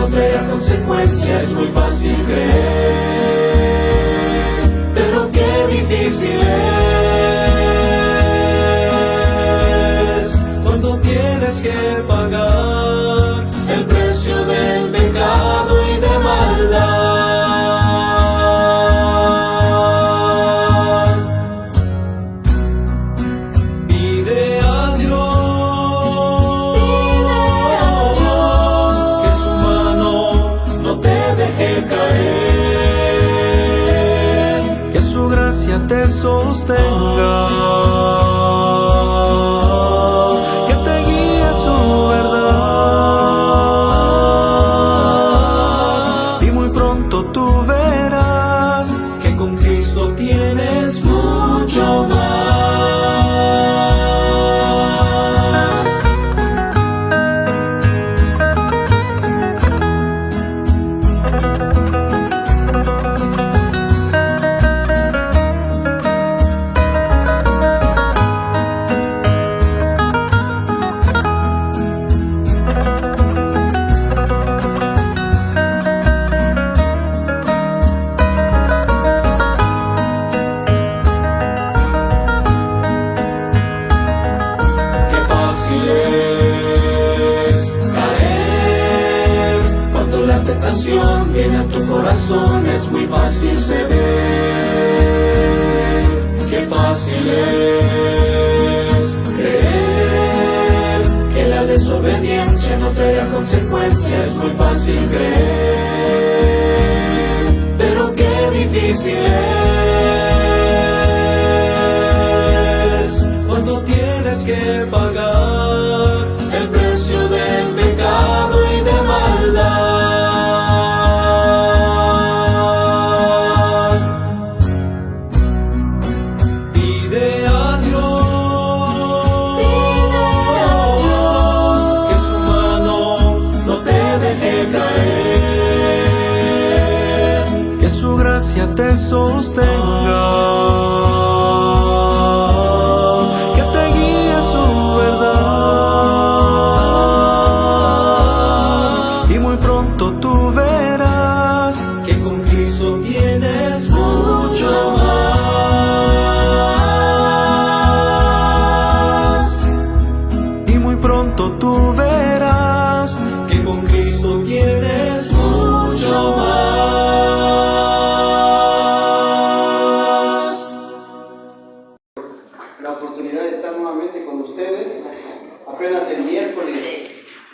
no traerá consecuencias. Es muy fácil creer, pero qué difícil es cuando tienes que pagar el precio del pecado y de maldad. Pide a Dios que su mano no te deje caer, que su gracia te sostenga, que te guíe su verdad, y muy pronto tú verás que con Cristo tienes mucho más. Viene a tu corazón, es muy fácil ceder. Qué fácil es creer que la desobediencia no traerá consecuencias. Es muy fácil creer, pero qué difícil es cuando tienes que pagar el precio del pecado y de maldad. Te sostenga, que te guíe su verdad, y muy pronto tú verás que con Cristo tienes mucho más, y muy pronto tú verás que con Cristo tienes mucho más. Apenas el miércoles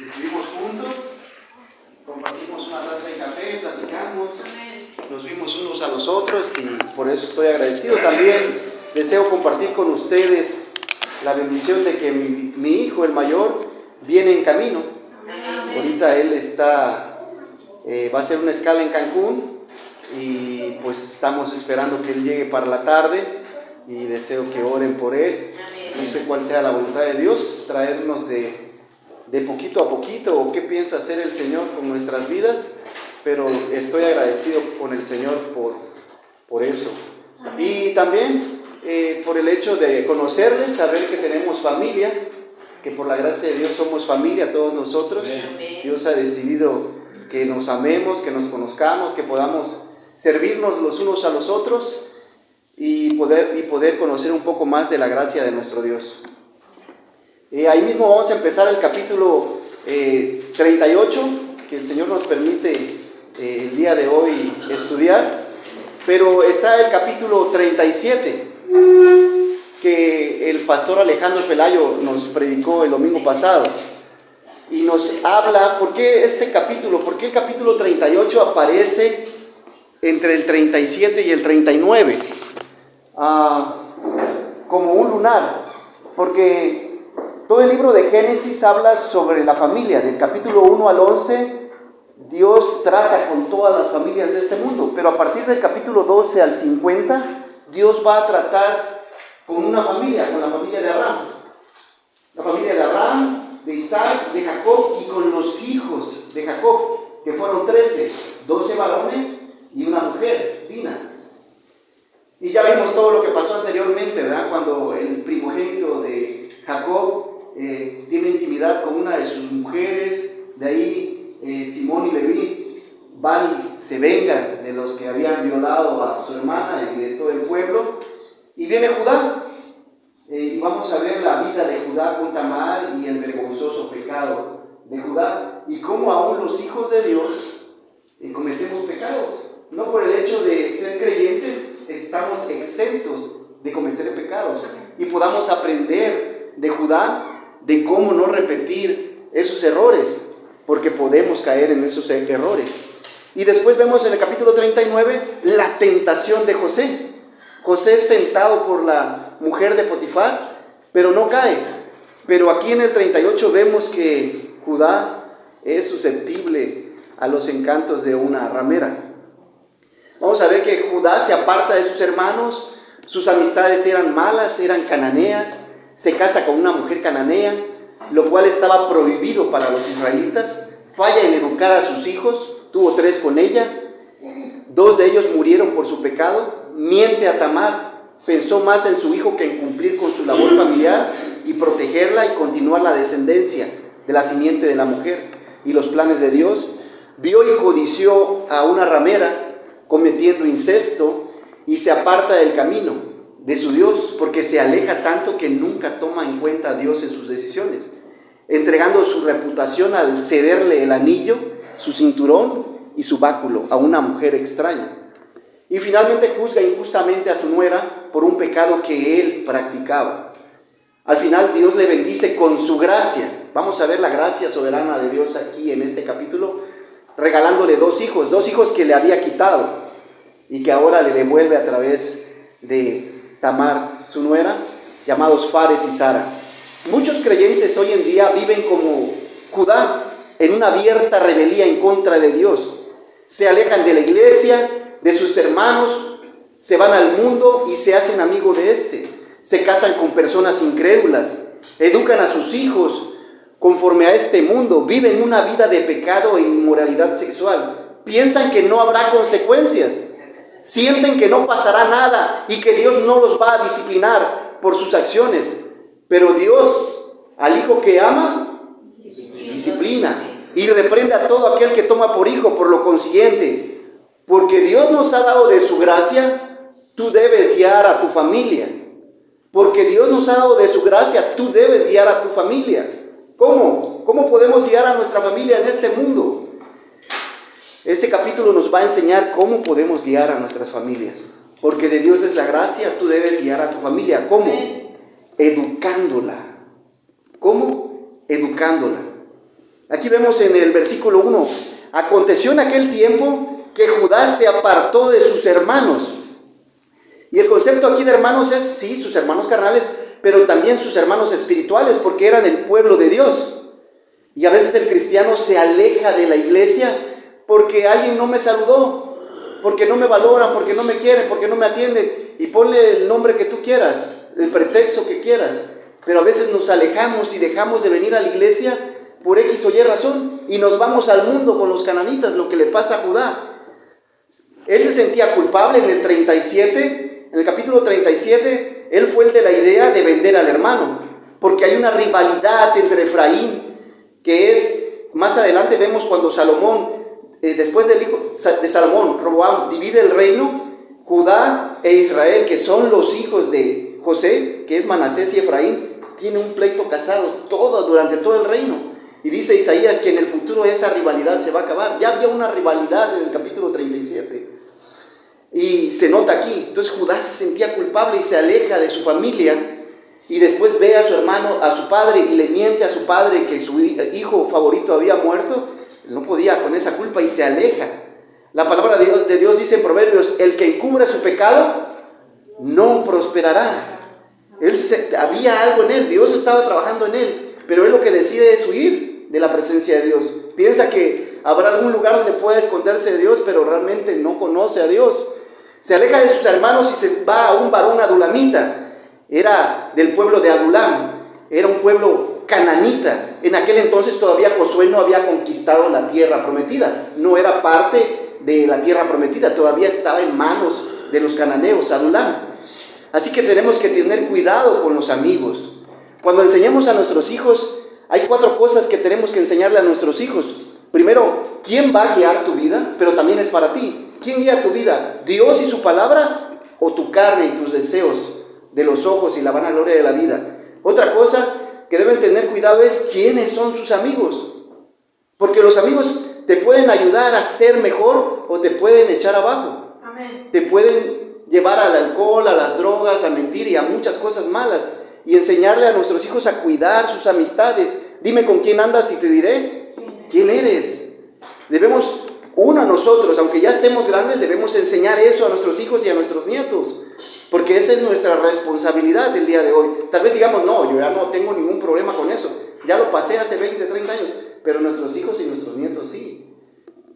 estuvimos juntos, compartimos una taza de café, platicamos, nos vimos unos a los otros y por eso estoy agradecido. También deseo compartir con ustedes la bendición de que mi hijo, el mayor, viene en camino. Ahorita él va a hacer una escala en Cancún y pues estamos esperando que él llegue para la tarde y deseo que oren por él. No sé cuál sea la voluntad de Dios, traernos de poquito a poquito, o qué piensa hacer el Señor con nuestras vidas, pero estoy agradecido con el Señor por eso. Y también por el hecho de conocerles, saber que tenemos familia, que por la gracia de Dios somos familia todos nosotros. Dios ha decidido que nos amemos, que nos conozcamos, que podamos servirnos los unos a los otros, y poder conocer un poco más de la gracia de nuestro Dios. Ahí mismo vamos a empezar el capítulo 38, que el Señor nos permite el día de hoy estudiar, pero está el capítulo 37, que el pastor Alejandro Pelayo nos predicó el domingo pasado, y nos habla, ¿por qué este capítulo? ¿Por qué el capítulo 38 aparece entre el 37 y el 39? Como un lunar, porque todo el libro de Génesis habla sobre la familia. Del capítulo 1 al 11 Dios trata con todas las familias de este mundo, pero a partir del capítulo 12 al 50 Dios va a tratar con una familia, con la familia de Abraham, la familia de Abraham, de Isaac, de Jacob, y con los hijos de Jacob, que fueron 12 varones y una mujer, Dina. Y ya vimos todo lo que pasó anteriormente, ¿verdad? Cuando el primogénito de Jacob tiene intimidad con una de sus mujeres, de ahí Simón y Leví van y se vengan de los que habían violado a su hermana y de todo el pueblo. Y viene Judá. Y vamos a ver la vida de Judá con Tamar y el vergonzoso pecado de Judá. Y cómo aún los hijos de Dios cometemos pecado. No por el hecho de ser creyentes estamos exentos de cometer pecados. Y podamos aprender de Judá de cómo no repetir esos errores, porque podemos caer en esos errores. Y después vemos en el capítulo 39 la tentación de José. José es tentado por la mujer de Potifar, pero no cae. Pero aquí en el 38 vemos que Judá es susceptible a los encantos de una ramera. Vamos a ver que Judá se aparta de sus hermanos, sus amistades eran malas, eran cananeas, se casa con una mujer cananea, lo cual estaba prohibido para los israelitas, falla en educar a sus hijos, tuvo 3 con ella, 2 de ellos murieron por su pecado, miente a Tamar, pensó más en su hijo que en cumplir con su labor familiar y protegerla y continuar la descendencia de la simiente de la mujer y los planes de Dios. Vio y codició a una ramera cometiendo incesto y se aparta del camino de su Dios porque se aleja tanto que nunca toma en cuenta a Dios en sus decisiones, entregando su reputación al cederle el anillo, su cinturón y su báculo a una mujer extraña. Y finalmente juzga injustamente a su nuera por un pecado que él practicaba. Al final Dios le bendice con su gracia. Vamos a ver la gracia soberana de Dios aquí en este capítulo, regalándole 2 hijos que le había quitado y que ahora le devuelve a través de Tamar, su nuera, llamados Fares y Zara. Muchos creyentes hoy en día viven como Judá, en una abierta rebeldía en contra de Dios. Se alejan de la iglesia, de sus hermanos, se van al mundo y se hacen amigos de este. Se casan con personas incrédulas, educan a sus hijos conforme a este mundo, viven una vida de pecado e inmoralidad sexual. Piensan que no habrá consecuencias, sienten que no pasará nada y que Dios no los va a disciplinar por sus acciones. Pero Dios, al hijo que ama, disciplina y reprende a todo aquel que toma por hijo. Por lo consiguiente, porque Dios nos ha dado de su gracia, tú debes guiar a tu familia. Porque Dios nos ha dado de su gracia, tú debes guiar a tu familia. ¿Cómo? ¿Cómo podemos guiar a nuestra familia en este mundo? Este capítulo nos va a enseñar cómo podemos guiar a nuestras familias. Porque de Dios es la gracia, tú debes guiar a tu familia. ¿Cómo? Educándola. ¿Cómo? Educándola. Aquí vemos en el versículo 1, aconteció en aquel tiempo que Judá se apartó de sus hermanos. Y el concepto aquí de hermanos es, sí, sus hermanos carnales, pero también sus hermanos espirituales, porque eran el pueblo de Dios. Y a veces el cristiano se aleja de la iglesia porque alguien no me saludó, porque no me valoran, porque no me quieren, porque no me atienden. Y ponle el nombre que tú quieras, el pretexto que quieras. Pero a veces nos alejamos y dejamos de venir a la iglesia por X o Y razón y nos vamos al mundo con los cananitas, lo que le pasa a Judá. Él se sentía culpable en el 37, en el capítulo 37, él fue el de la idea de vender al hermano, porque hay una rivalidad entre Efraín, que es, más adelante vemos cuando Salomón, después del hijo de Salomón, Roboam, divide el reino, Judá e Israel, que son los hijos de José, que es Manasés y Efraín, tiene un pleito casado durante todo el reino. Y dice Isaías que en el futuro esa rivalidad se va a acabar. Ya había una rivalidad en el capítulo 37. Y se nota aquí. Entonces Judá se sentía culpable y se aleja de su familia. Y después ve a su hermano, a su padre, y le miente a su padre que su hijo favorito había muerto. No podía con esa culpa y se aleja. La palabra de Dios dice en Proverbios, el que encubre su pecado no prosperará. Había algo en él, Dios estaba trabajando en él, pero él lo que decide es huir de la presencia de Dios. Piensa que habrá algún lugar donde pueda esconderse de Dios, pero realmente no conoce a Dios. Se aleja de sus hermanos y se va a un varón adulamita. Era del pueblo de Adulam, era un pueblo cananita. En aquel entonces todavía Josué no había conquistado la tierra prometida, no era parte de la tierra prometida, todavía estaba en manos de los cananeos, Adulam. Así que tenemos que tener cuidado con los amigos. Cuando enseñamos a nuestros hijos, hay 4 cosas que tenemos que enseñarle a nuestros hijos. Primero, ¿quién va a guiar tu vida? Pero también es para ti. ¿Quién guía tu vida? ¿Dios y su palabra o tu carne y tus deseos de los ojos y la vanagloria de la vida? Otra cosa que deben tener cuidado es quiénes son sus amigos. Porque los amigos te pueden ayudar a ser mejor o te pueden echar abajo. Amén. Te pueden llevar al alcohol, a las drogas, a mentir y a muchas cosas malas. Y enseñarle a nuestros hijos a cuidar sus amistades. Dime con quién andas y te diré quién eres. Debemos, nosotros, aunque ya estemos grandes, debemos enseñar eso a nuestros hijos y a nuestros nietos. Porque esa es nuestra responsabilidad del día de hoy. Tal vez digamos, no, yo ya no tengo ningún problema con eso. Ya lo pasé hace 20, 30 años. Pero nuestros hijos y nuestros nietos sí.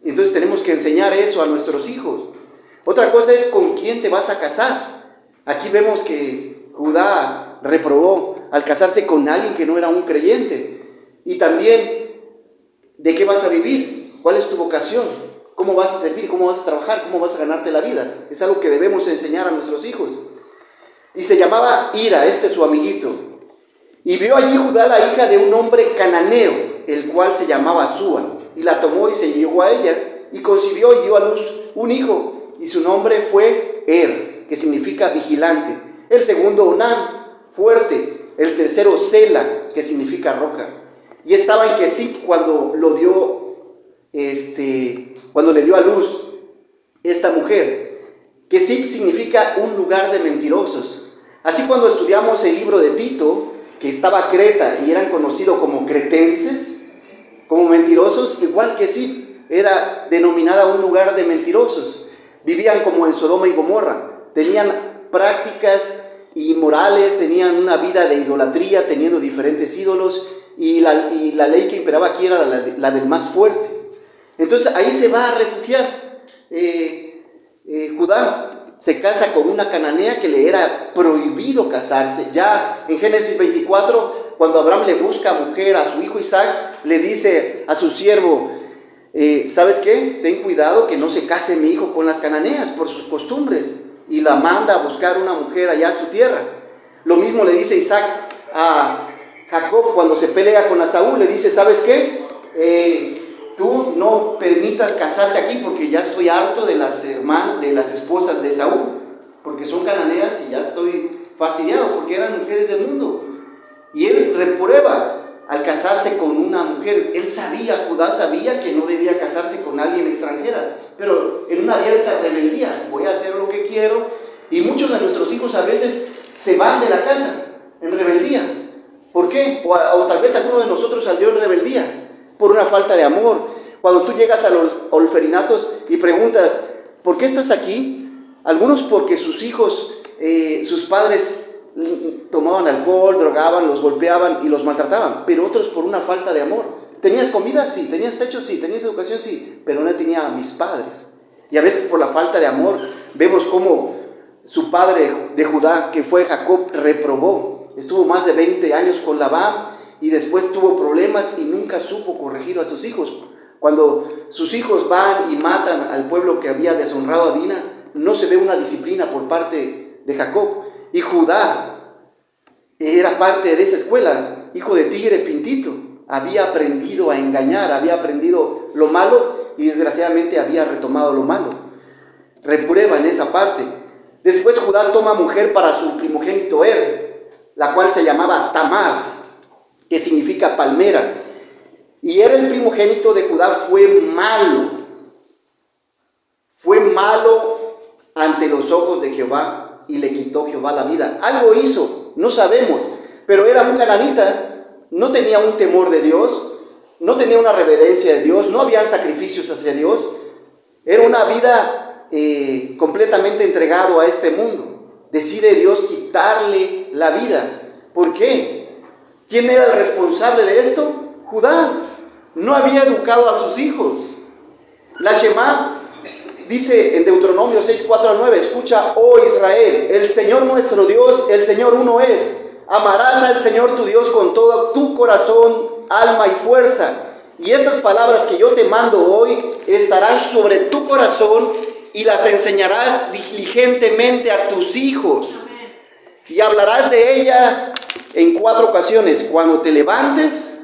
Entonces tenemos que enseñar eso a nuestros hijos. Otra cosa es con quién te vas a casar. Aquí vemos que Judá reprobó al casarse con alguien que no era un creyente. Y también, ¿de qué vas a vivir? ¿Cuál es tu vocación? ¿Cómo vas a servir? ¿Cómo vas a trabajar? ¿Cómo vas a ganarte la vida? Es algo que debemos enseñar a nuestros hijos. Y se llamaba Ira, su amiguito. Y vio allí Judá la hija de un hombre cananeo, el cual se llamaba Súa. Y la tomó y se llegó a ella, y concibió y dio a luz un hijo. Y su nombre fue que significa vigilante. El segundo, Onán, fuerte. El tercero, Sela, que significa roca. Y estaba en Kesib cuando le dio a luz esta mujer. Kesib significa un lugar de mentirosos. Así cuando estudiamos el libro de Tito, que estaba Creta y eran conocidos como cretenses, como mentirosos, igual Kesib era denominada un lugar de mentirosos. Vivían como en Sodoma y Gomorra, tenían prácticas inmorales, tenían una vida de idolatría, teniendo diferentes ídolos, y la ley que imperaba aquí era la del más fuerte. Entonces ahí se va a refugiar. Judá se casa con una cananea que le era prohibido casarse. Ya en Génesis 24, cuando Abraham le busca mujer a su hijo Isaac, le dice a su siervo, ¿sabes qué? Ten cuidado que no se case mi hijo con las cananeas por sus costumbres. Y la manda a buscar una mujer allá a su tierra. Lo mismo le dice Isaac a Jacob cuando se pelea con Saúl. Le dice, ¿sabes qué? Tú no permitas casarte aquí porque ya estoy harto de las esposas de Saúl, porque son cananeas y ya estoy fastidiado porque eran mujeres del mundo. Y él reprueba al casarse con una mujer. Judá sabía que no debía casarse con alguien extranjera, pero en una abierta rebeldía, voy a hacer lo que quiero. Y muchos de nuestros hijos a veces se van de la casa en rebeldía. ¿Por qué? O tal vez alguno de nosotros salió en rebeldía por una falta de amor. Cuando tú llegas a los orferinatos y preguntas, ¿por qué estás aquí? Algunos porque sus hijos, sus padres tomaban alcohol, drogaban, los golpeaban y los maltrataban, pero otros por una falta de amor. ¿Tenías comida? Sí. ¿Tenías techo? Sí. ¿Tenías educación? Sí. Pero no tenía a mis padres. Y a veces por la falta de amor vemos cómo su padre de Judá, que fue Jacob, reprobó. Estuvo más de 20 años con Labán y después tuvo problemas y nunca supo corregir a sus hijos. Cuando sus hijos van y matan al pueblo que había deshonrado a Dina, no se ve una disciplina por parte de Jacob. Y Judá era parte de esa escuela, hijo de tigre pintito. Había aprendido a engañar, había aprendido lo malo y desgraciadamente había retomado lo malo. Reprueba en esa parte. Después Judá toma mujer para su primogénito la cual se llamaba Tamar, que significa palmera. Y el primogénito de Judá fue malo ante los ojos de Jehová y le quitó Jehová la vida. Algo hizo, no sabemos, pero era un cananita, no tenía un temor de Dios, no tenía una reverencia de Dios, no había sacrificios hacia Dios. Era una vida completamente entregado a este mundo. Decide Dios quitarle la vida. ¿Por qué? ¿Quién era el responsable de esto? Judá. No había educado a sus hijos. La Shema dice en Deuteronomio 6:4-9, escucha, oh Israel, el Señor nuestro Dios, el Señor uno es. Amarás al Señor tu Dios con todo tu corazón, alma y fuerza. Y estas palabras que yo te mando hoy estarán sobre tu corazón y las enseñarás diligentemente a tus hijos. Y hablarás de ellas en 4 ocasiones: cuando te levantes,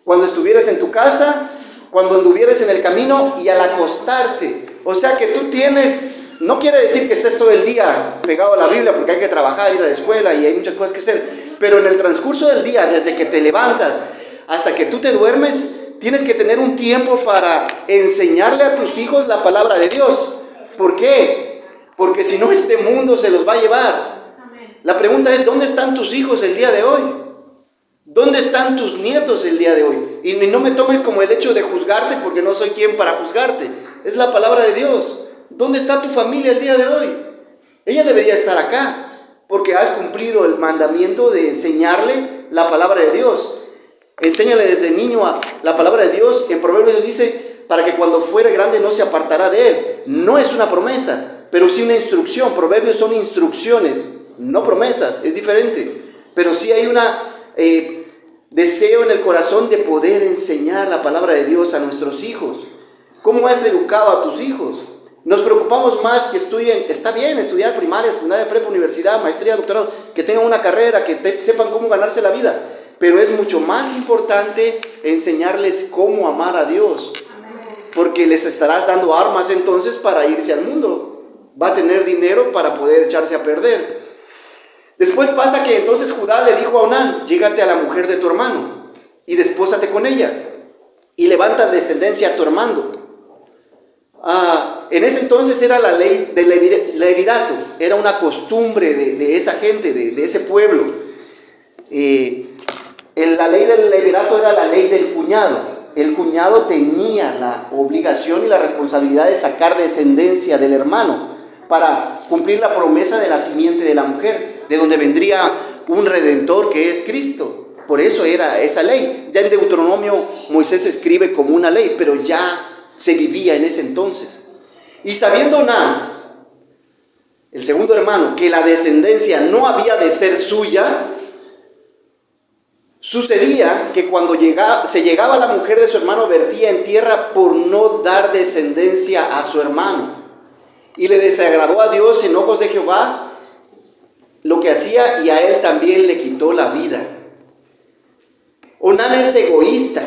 cuando estuvieras en tu casa, cuando anduvieres en el camino y al acostarte. O sea que tú tienes, no quiere decir que estés todo el día pegado a la Biblia, porque hay que trabajar, ir a la escuela y hay muchas cosas que hacer, pero en el transcurso del día, desde que te levantas hasta que tú te duermes, tienes que tener un tiempo para enseñarle a tus hijos la palabra de Dios. ¿Por qué? Porque si no, este mundo se los va a llevar. La pregunta es, ¿dónde están tus hijos el día de hoy? ¿Dónde están tus nietos el día de hoy? Y no me tomes como el hecho de juzgarte, porque no soy quien para juzgarte. Es la palabra de Dios. ¿Dónde está tu familia el día de hoy? Ella debería estar acá, porque has cumplido el mandamiento de enseñarle la palabra de Dios. Enséñale desde niño a la palabra de Dios. En Proverbios dice, para que cuando fuere grande no se apartará de él. No es una promesa, pero sí una instrucción. Proverbios son instrucciones, no promesas, es diferente. Pero sí hay una deseo en el corazón de poder enseñar la palabra de Dios a nuestros hijos. ¿Cómo has educado a tus hijos? Nos preocupamos más que estudien. Está bien estudiar primaria, secundaria, prepa, universidad, maestría, doctorado, que tengan una carrera, que sepan cómo ganarse la vida. Pero es mucho más importante enseñarles cómo amar a Dios. Porque les estarás dando armas entonces para irse al mundo. Va a tener dinero para poder echarse a perder. Después pasa que entonces Judá le dijo a Onán, llégate a la mujer de tu hermano y despósate con ella y levanta descendencia a tu hermano. En ese entonces era la ley del levirato, era una costumbre de esa gente, de ese pueblo. La ley del levirato era la ley del cuñado. El cuñado tenía la obligación y la responsabilidad de sacar descendencia del hermano para cumplir la promesa de la simiente de la mujer, de donde vendría un redentor que es Cristo. Por eso era esa ley. Ya en Deuteronomio Moisés escribe como una ley, pero ya se vivía en ese entonces. Y sabiendo Onán, el segundo hermano, que la descendencia no había de ser suya, sucedía que cuando se llegaba la mujer de su hermano, vertía en tierra por no dar descendencia a su hermano. Y le desagradó a Dios en ojos de Jehová lo que hacía, y a él también le quitó la vida. Onán es egoísta.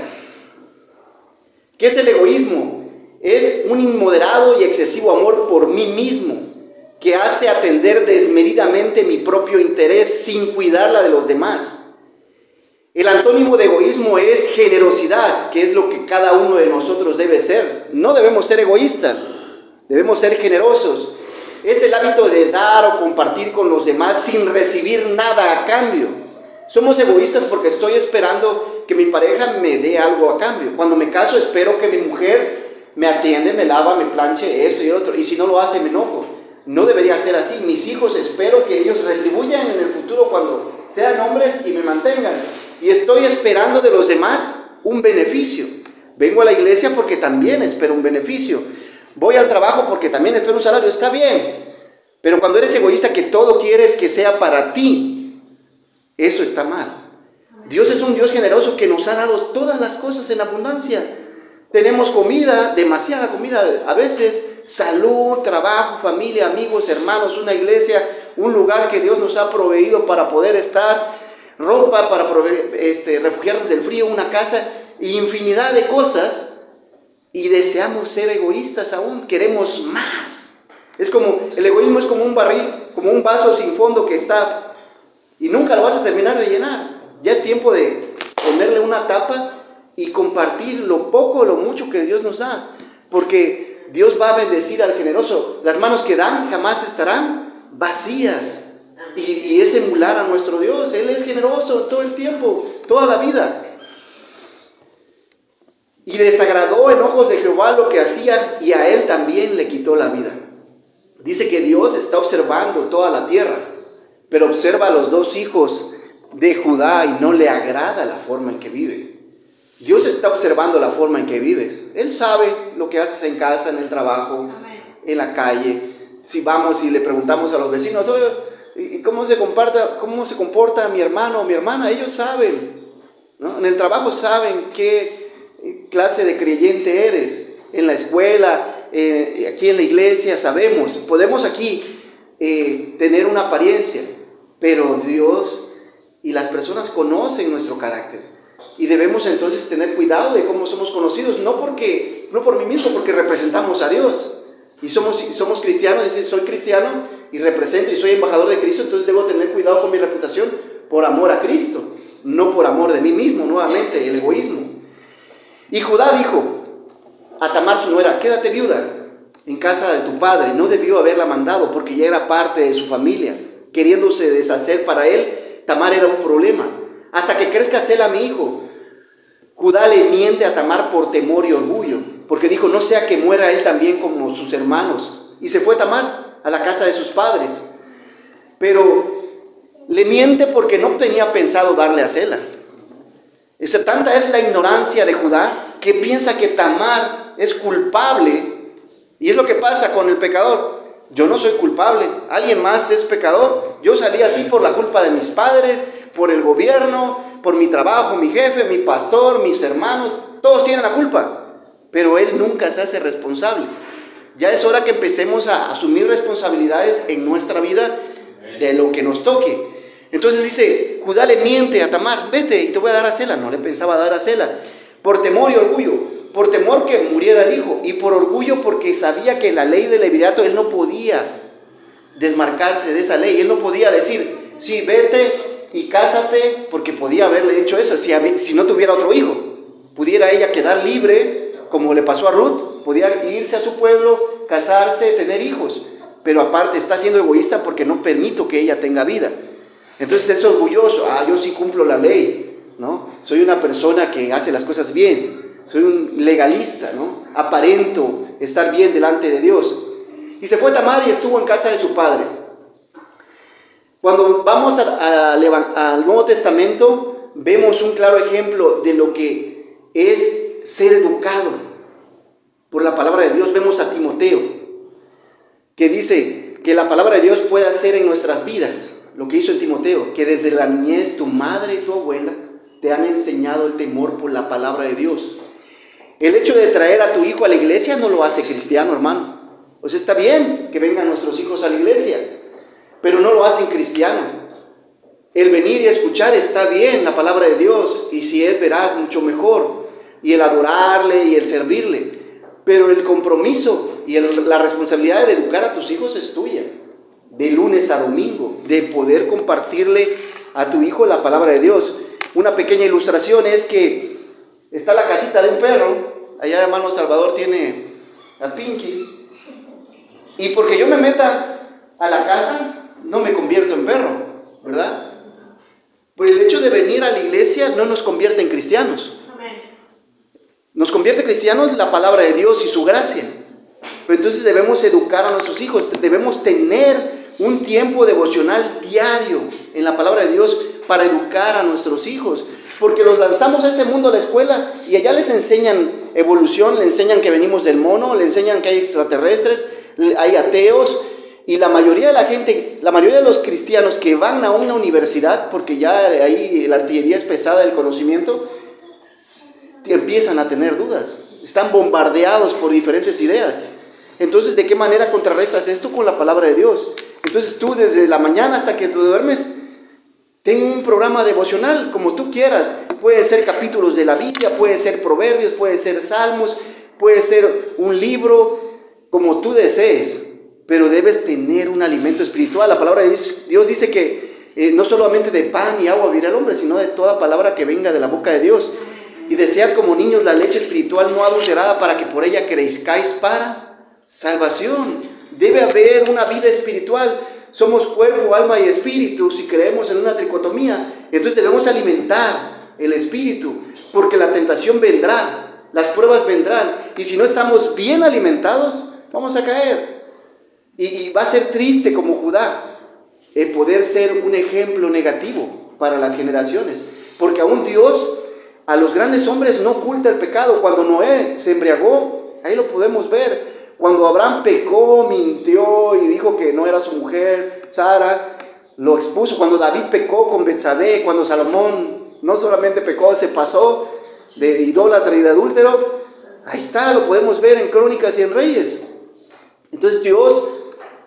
¿Qué es el egoísmo? Es un inmoderado y excesivo amor por mí mismo, que hace atender desmedidamente mi propio interés sin cuidar la de los demás. El antónimo de egoísmo es generosidad, que es lo que cada uno de nosotros debe ser. No debemos ser egoístas, debemos ser generosos. Es el hábito de dar o compartir con los demás sin recibir nada a cambio. Somos egoístas porque estoy esperando que mi pareja me dé algo a cambio. Cuando me caso espero que mi mujer me atiende, me lava, me planche esto y otro, y si no lo hace me enojo. No debería ser así. Mis hijos espero que ellos retribuyan en el futuro cuando sean hombres y me mantengan. Y estoy esperando de los demás un beneficio. Vengo a la iglesia porque también espero un beneficio. Voy al trabajo porque también espero un salario. Está bien. Pero cuando eres egoísta, que todo quieres que sea para ti, eso está mal. Dios es un Dios generoso que nos ha dado todas las cosas en abundancia. Tenemos comida, demasiada comida, a veces salud, trabajo, familia, amigos, hermanos, una iglesia, un lugar que Dios nos ha proveído para poder estar, ropa para refugiarnos del frío, una casa, y infinidad de cosas, y deseamos ser egoístas aún, queremos más. Es como, el egoísmo es como un barril, como un vaso sin fondo que está, y nunca lo vas a terminar de llenar. Ya es tiempo de ponerle una tapa y compartir lo poco o lo mucho que Dios nos da, porque Dios va a bendecir al generoso. Las manos que dan jamás estarán vacías. Y es emular a nuestro Dios. Él es generoso todo el tiempo, toda la vida. Y desagradó en ojos de Jehová lo que hacía, y a él también le quitó la vida. Dice que Dios está observando toda la tierra, pero observa a los dos hijos de Judá y no le agrada la forma en que vive. Dios está observando la forma en que vives. Él sabe lo que haces en casa, en el trabajo, en la calle. Si vamos y le preguntamos a los vecinos, ¿y cómo se comporta mi hermano o mi hermana? Ellos saben, ¿no? En el trabajo saben qué clase de creyente eres. En la escuela, aquí en la iglesia sabemos. Podemos aquí tener una apariencia, pero Dios y las personas conocen nuestro carácter. Y debemos entonces tener cuidado de cómo somos conocidos, no por mí mismo, porque representamos a Dios. Y somos cristianos, es decir, soy cristiano y represento y soy embajador de Cristo, entonces debo tener cuidado con mi reputación por amor a Cristo, no por amor de mí mismo, nuevamente, el egoísmo. Y Judá dijo a Tamar su nuera: quédate viuda en casa de tu padre. No debió haberla mandado porque ya era parte de su familia. Queriéndose deshacer para él, Tamar era un problema. Hasta que crezca Sela mi hijo. Judá le miente a Tamar por temor y orgullo, porque dijo: no sea que muera él también como sus hermanos. Y se fue Tamar a la casa de sus padres. Pero le miente porque no tenía pensado darle a Sela. Tanta es la ignorancia de Judá que piensa que Tamar es culpable. Y es lo que pasa con el pecador. Yo no soy culpable, alguien más es pecador. Yo salí así por la culpa de mis padres, por el gobierno, por mi trabajo, mi jefe, mi pastor, mis hermanos. Todos tienen la culpa, pero él nunca se hace responsable. Ya es hora que empecemos a asumir responsabilidades en nuestra vida de lo que nos toque. Entonces dice, Judá le miente a Tamar: vete y te voy a dar a Sela. No le pensaba dar a Sela, por temor y orgullo. Por temor que muriera el hijo, y por orgullo porque sabía que la ley del levirato, él no podía desmarcarse de esa ley. Él no podía decir: sí, vete y cásate, porque podía haberle dicho eso si no tuviera otro hijo. Pudiera ella quedar libre, como le pasó a Ruth, podía irse a su pueblo, casarse, tener hijos, pero aparte está siendo egoísta porque no permito que ella tenga vida. Entonces es orgulloso: yo sí cumplo la ley, ¿no? Soy una persona que hace las cosas bien. Soy un legalista, ¿no? Aparento estar bien delante de Dios. Y se fue Tamar y estuvo en casa de su padre. Cuando vamos al Nuevo Testamento, vemos un claro ejemplo de lo que es ser educado por la palabra de Dios. Vemos a Timoteo, que dice que la palabra de Dios puede hacer en nuestras vidas lo que hizo en Timoteo, que desde la niñez tu madre y tu abuela te han enseñado el temor por la palabra de Dios. El hecho de traer a tu hijo a la iglesia no lo hace cristiano, hermano. O sea, está bien que vengan nuestros hijos a la iglesia, pero no lo hacen cristiano. El venir y escuchar está bien la palabra de Dios, y si es veraz, mucho mejor. Y el adorarle y el servirle. Pero el compromiso y la responsabilidad de educar a tus hijos es tuya. De lunes a domingo, de poder compartirle a tu hijo la palabra de Dios. Una pequeña ilustración es que está la casita de un perro. Allá hermano Salvador tiene a Pinky. Y porque yo me meta a la casa, no me convierto en perro, ¿verdad? Pues el hecho de venir a la iglesia no nos convierte en cristianos. Nos convierte en cristianos la palabra de Dios y su gracia. Pero entonces debemos educar a nuestros hijos. Debemos tener un tiempo devocional diario en la palabra de Dios para educar a nuestros hijos. Porque los lanzamos a ese mundo, a la escuela, y allá les enseñan evolución, le enseñan que venimos del mono, le enseñan que hay extraterrestres, hay ateos, y la mayoría de la gente, la mayoría de los cristianos que van a una universidad, porque ya ahí la artillería es pesada del conocimiento, empiezan a tener dudas, están bombardeados por diferentes ideas. Entonces, ¿de qué manera contrarrestas esto? Con la palabra de Dios. Entonces tú desde la mañana hasta que tú duermes, ten un programa devocional como tú quieras. Puede ser capítulos de la Biblia, puede ser proverbios, puede ser salmos, puede ser un libro, como tú desees. Pero debes tener un alimento espiritual. La palabra de Dios dice que no solamente de pan y agua vivirá el hombre, sino de toda palabra que venga de la boca de Dios. Y desead como niños la leche espiritual no adulterada, para que por ella crezcáis para salvación. Debe haber una vida espiritual. Somos cuerpo, alma y espíritu. Si creemos en una tricotomía, entonces debemos alimentar el espíritu, porque la tentación vendrá, las pruebas vendrán, y si no estamos bien alimentados, vamos a caer. Y va a ser triste como Judá poder ser un ejemplo negativo para las generaciones, porque aún Dios a los grandes hombres no oculta el pecado. Cuando Noé se embriagó, ahí lo podemos ver. Cuando Abraham pecó, mintió y dijo que no era su mujer, Sara, lo expuso. Cuando David pecó con Betsabé, cuando Salomón no solamente pecó, se pasó de idólatra y de adúltero, ahí está, lo podemos ver en Crónicas y en Reyes. Entonces Dios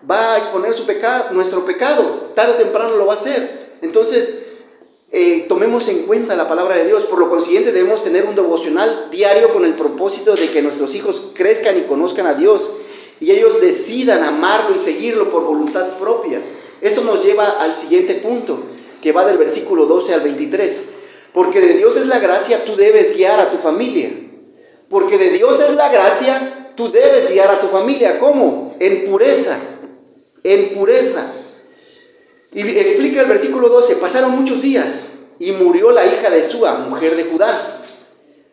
va a exponer su pecado, nuestro pecado, tarde o temprano lo va a hacer. Entonces tomemos en cuenta la palabra de Dios. Por lo consiguiente debemos tener un devocional diario con el propósito de que nuestros hijos crezcan y conozcan a Dios y ellos decidan amarlo y seguirlo por voluntad propia. Eso nos lleva al siguiente punto, que va del versículo 12 al 23. Porque de Dios es la gracia, tú debes guiar a tu familia. Porque de Dios es la gracia, tú debes guiar a tu familia. ¿Cómo? En pureza. En pureza. Y explica el versículo 12, pasaron muchos días y murió la hija de Súa, mujer de Judá.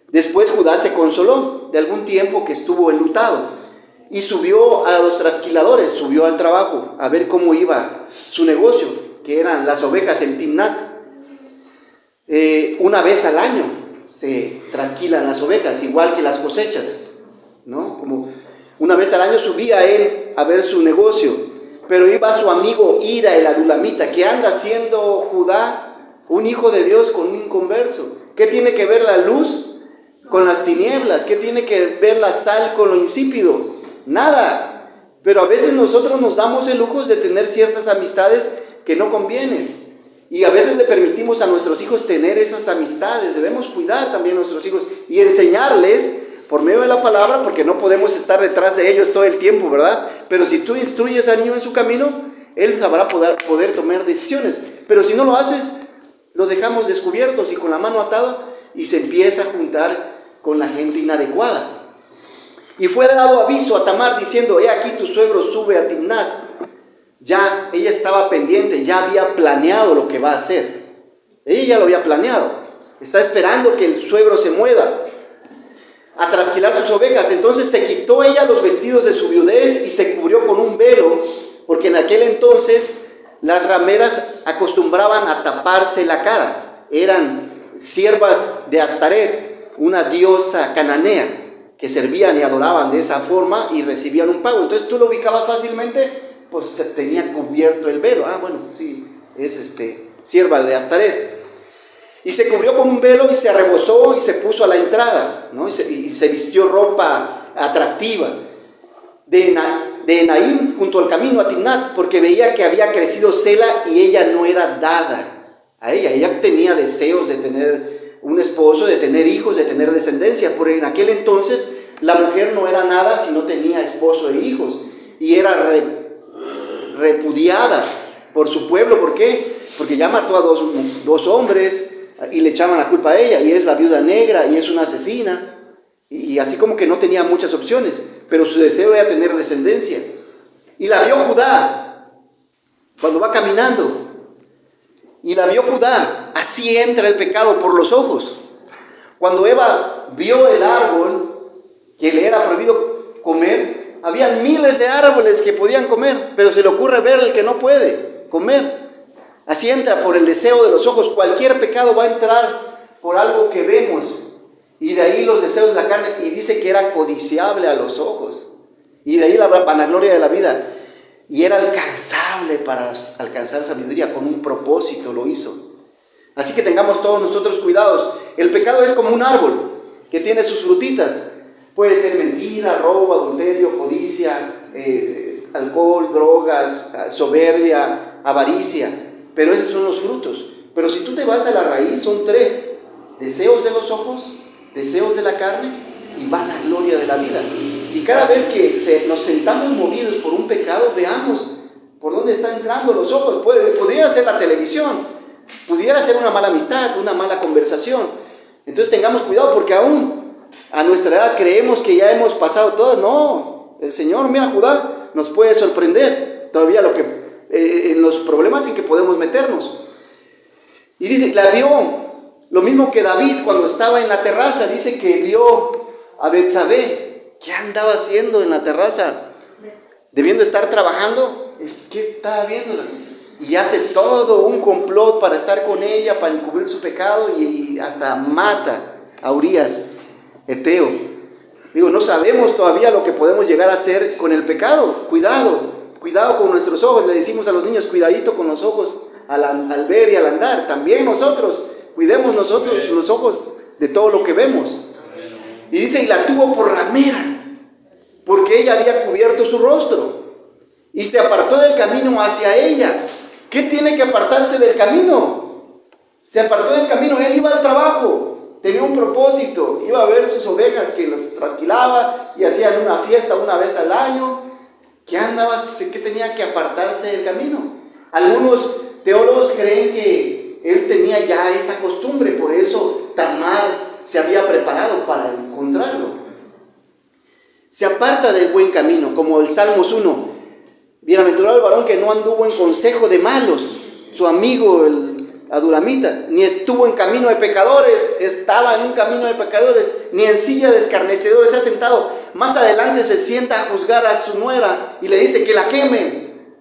Después Judá se consoló de algún tiempo que estuvo enlutado y subió a los trasquiladores, subió al trabajo a ver cómo iba su negocio, que eran las ovejas en Timnat. Una vez al año se trasquilan las ovejas, igual que las cosechas, ¿no? Como una vez al año subía él a ver su negocio. Pero iba su amigo Ira, el adulamita. ¿Qué anda haciendo Judá? Un hijo de Dios con un inconverso. ¿Qué tiene que ver la luz con las tinieblas? ¿Qué tiene que ver la sal con lo insípido? Nada. Pero a veces nosotros nos damos el lujo de tener ciertas amistades que no convienen. Y a veces le permitimos a nuestros hijos tener esas amistades. Debemos cuidar también a nuestros hijos y enseñarles por medio de la palabra, porque no podemos estar detrás de ellos todo el tiempo, ¿verdad? Pero si tú instruyes al niño en su camino, él sabrá poder tomar decisiones. Pero si no lo haces, lo dejamos descubiertos y con la mano atada y se empieza a juntar con la gente inadecuada. Y fue dado aviso a Tamar diciendo, he aquí tu suegro sube a Timnat. Ya ella estaba pendiente, ya había planeado lo que va a hacer. Ella ya lo había planeado. Está esperando que el suegro se mueva a trasquilar sus ovejas. Entonces se quitó ella los vestidos de su viudez y se cubrió con un velo, porque en aquel entonces las rameras acostumbraban a taparse la cara. Eran siervas de Astaret, una diosa cananea, que servían y adoraban de esa forma y recibían un pago. Entonces tú lo ubicabas fácilmente, pues tenía cubierto el velo. Bueno, sí, es sierva de Astaret. Y se cubrió con un velo y se arrebozó y se puso a la entrada, ¿no? Y se vistió ropa atractiva de Enaim junto al camino a Timnat, porque veía que había crecido Sela y ella no era dada a ella. Ella tenía deseos de tener un esposo, de tener hijos, de tener descendencia, porque en aquel entonces la mujer no era nada si no tenía esposo e hijos, y era repudiada por su pueblo. ¿Por qué? Porque ya mató a dos hombres y le echaban la culpa a ella, y es la viuda negra y es una asesina, y así como que no tenía muchas opciones, pero su deseo era tener descendencia. Y la vio Judá cuando va caminando, y la vio Judá. Así entra el pecado por los ojos. Cuando Eva vio el árbol que le era prohibido comer, había miles de árboles que podían comer, pero se le ocurre ver el que no puede comer. Así entra por el deseo de los ojos. Cualquier pecado va a entrar por algo que vemos, y de ahí los deseos de la carne, y dice que era codiciable a los ojos, y de ahí la vanagloria de la vida, y era alcanzable para alcanzar sabiduría. Con un propósito lo hizo. Así que tengamos todos nosotros cuidados. El pecado es como un árbol que tiene sus frutitas. Puede ser mentira, robo, adulterio, codicia, alcohol, drogas, soberbia, avaricia. Pero esos son los frutos. Pero si tú te vas a la raíz, son tres: deseos de los ojos, deseos de la carne y vanagloria de la vida. Y cada vez que nos sentamos movidos por un pecado, veamos por dónde están entrando los ojos. Podría ser la televisión, pudiera ser una mala amistad, una mala conversación. Entonces tengamos cuidado, porque aún a nuestra edad creemos que ya hemos pasado todas. No, el Señor, mira, Judá, nos puede sorprender todavía en los problemas en que podemos meternos. Y dice, la vio, lo mismo que David cuando estaba en la terraza. Dice que vio a Betsabé. ¿Qué andaba haciendo en la terraza? Debiendo estar trabajando. ¿Qué estaba viendo? Y hace todo un complot para estar con ella, para encubrir su pecado, y hasta mata a Urías, Eteo. Digo, no sabemos todavía lo que podemos llegar a hacer con el pecado. Cuidado con nuestros ojos. Le decimos a los niños, cuidadito con los ojos al ver y al andar. También nosotros, cuidemos nosotros los ojos de todo lo que vemos. Y dice, y la tuvo por ramera, porque ella había cubierto su rostro, y se apartó del camino hacia ella. ¿Qué tiene que apartarse del camino? Se apartó del camino, él iba al trabajo, tenía un propósito, iba a ver sus ovejas que las trasquilaba y hacían una fiesta una vez al año. ¿Qué andaba? ¿Qué tenía que apartarse del camino? Algunos teólogos creen que él tenía ya esa costumbre, por eso Tamar se había preparado para encontrarlo. Se aparta del buen camino, como el Salmos 1. Bienaventurado el varón que no anduvo en consejo de malos, su amigo el Adulamita, ni estuvo en camino de pecadores, estaba en un camino de pecadores, ni en silla de escarnecedores se ha sentado. Más adelante se sienta a juzgar a su nuera y le dice que la quemen.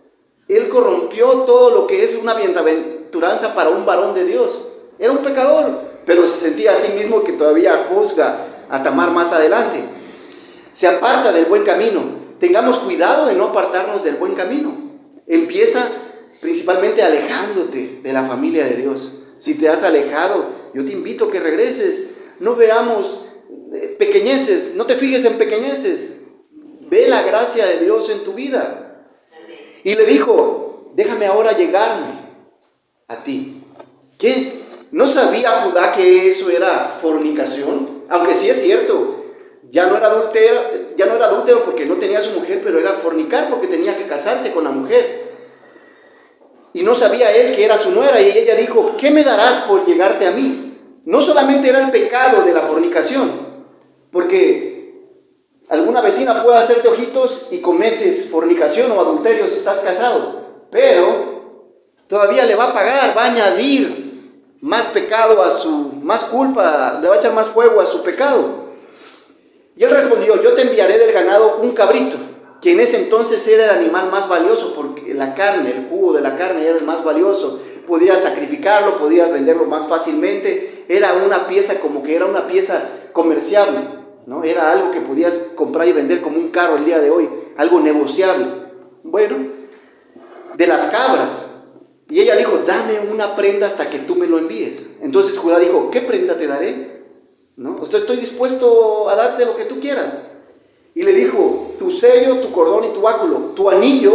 Él corrompió todo lo que es una bienaventuranza para un varón de Dios. Era un pecador, pero se sentía a sí mismo que todavía juzga a Tamar más adelante. Se aparta del buen camino. Tengamos cuidado de no apartarnos del buen camino. Empieza principalmente alejándote de la familia de Dios. Si te has alejado, yo te invito a que regreses. No veamos pequeñeces, no te fijes en pequeñeces. Ve la gracia de Dios en tu vida. Y le dijo, déjame ahora llegarme a ti. ¿Qué? ¿No sabía Judá que eso era fornicación? Aunque sí es cierto, ya no era adúltero porque no tenía a su mujer, pero era fornicar porque tenía que casarse con la mujer. Y no sabía él que era su nuera, y ella dijo, ¿qué me darás por llegarte a mí? No solamente era el pecado de la fornicación, porque alguna vecina puede hacerte ojitos y cometes fornicación o adulterio si estás casado, pero todavía le va a pagar, va a añadir más pecado más culpa, le va a echar más fuego a su pecado. Y él respondió, yo te enviaré del ganado un cabrito, que en ese entonces era el animal más valioso, porque la carne, el jugo de la carne era el más valioso. Podías sacrificarlo, podías venderlo más fácilmente. Era una pieza, como que era una pieza comerciable, ¿no? Era algo que podías comprar y vender como un carro el día de hoy, algo negociable. Bueno, de las cabras. Y ella dijo, dame una prenda hasta que tú me lo envíes. Entonces Judá dijo, ¿qué prenda te daré? ¿No? O sea, estoy dispuesto a darte lo que tú quieras. Y le dijo, tu sello, tu cordón y tu báculo, tu anillo,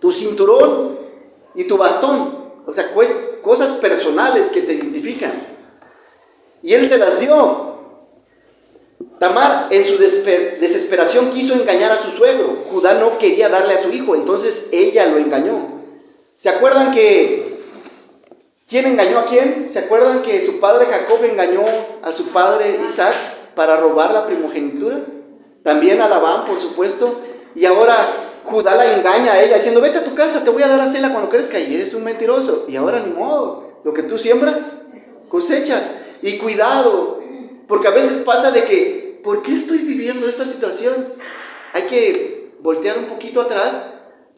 tu cinturón y tu bastón. O sea, cosas personales que te identifican. Y él se las dio. Tamar, en su desesperación, quiso engañar a su suegro. Judá no quería darle a su hijo, entonces ella lo engañó. ¿Se acuerdan que quién engañó a quién? ¿Se acuerdan que su padre Jacob engañó a su padre Isaac para robar la primogenitura? También a Labán, por supuesto. Y ahora Judá la engaña a ella diciendo, vete a tu casa, te voy a dar a Sela cuando crezca. Y eres un mentiroso. Y ahora ni modo, lo que tú siembras, cosechas. Y cuidado, porque a veces pasa de que, ¿por qué estoy viviendo esta situación? Hay que voltear un poquito atrás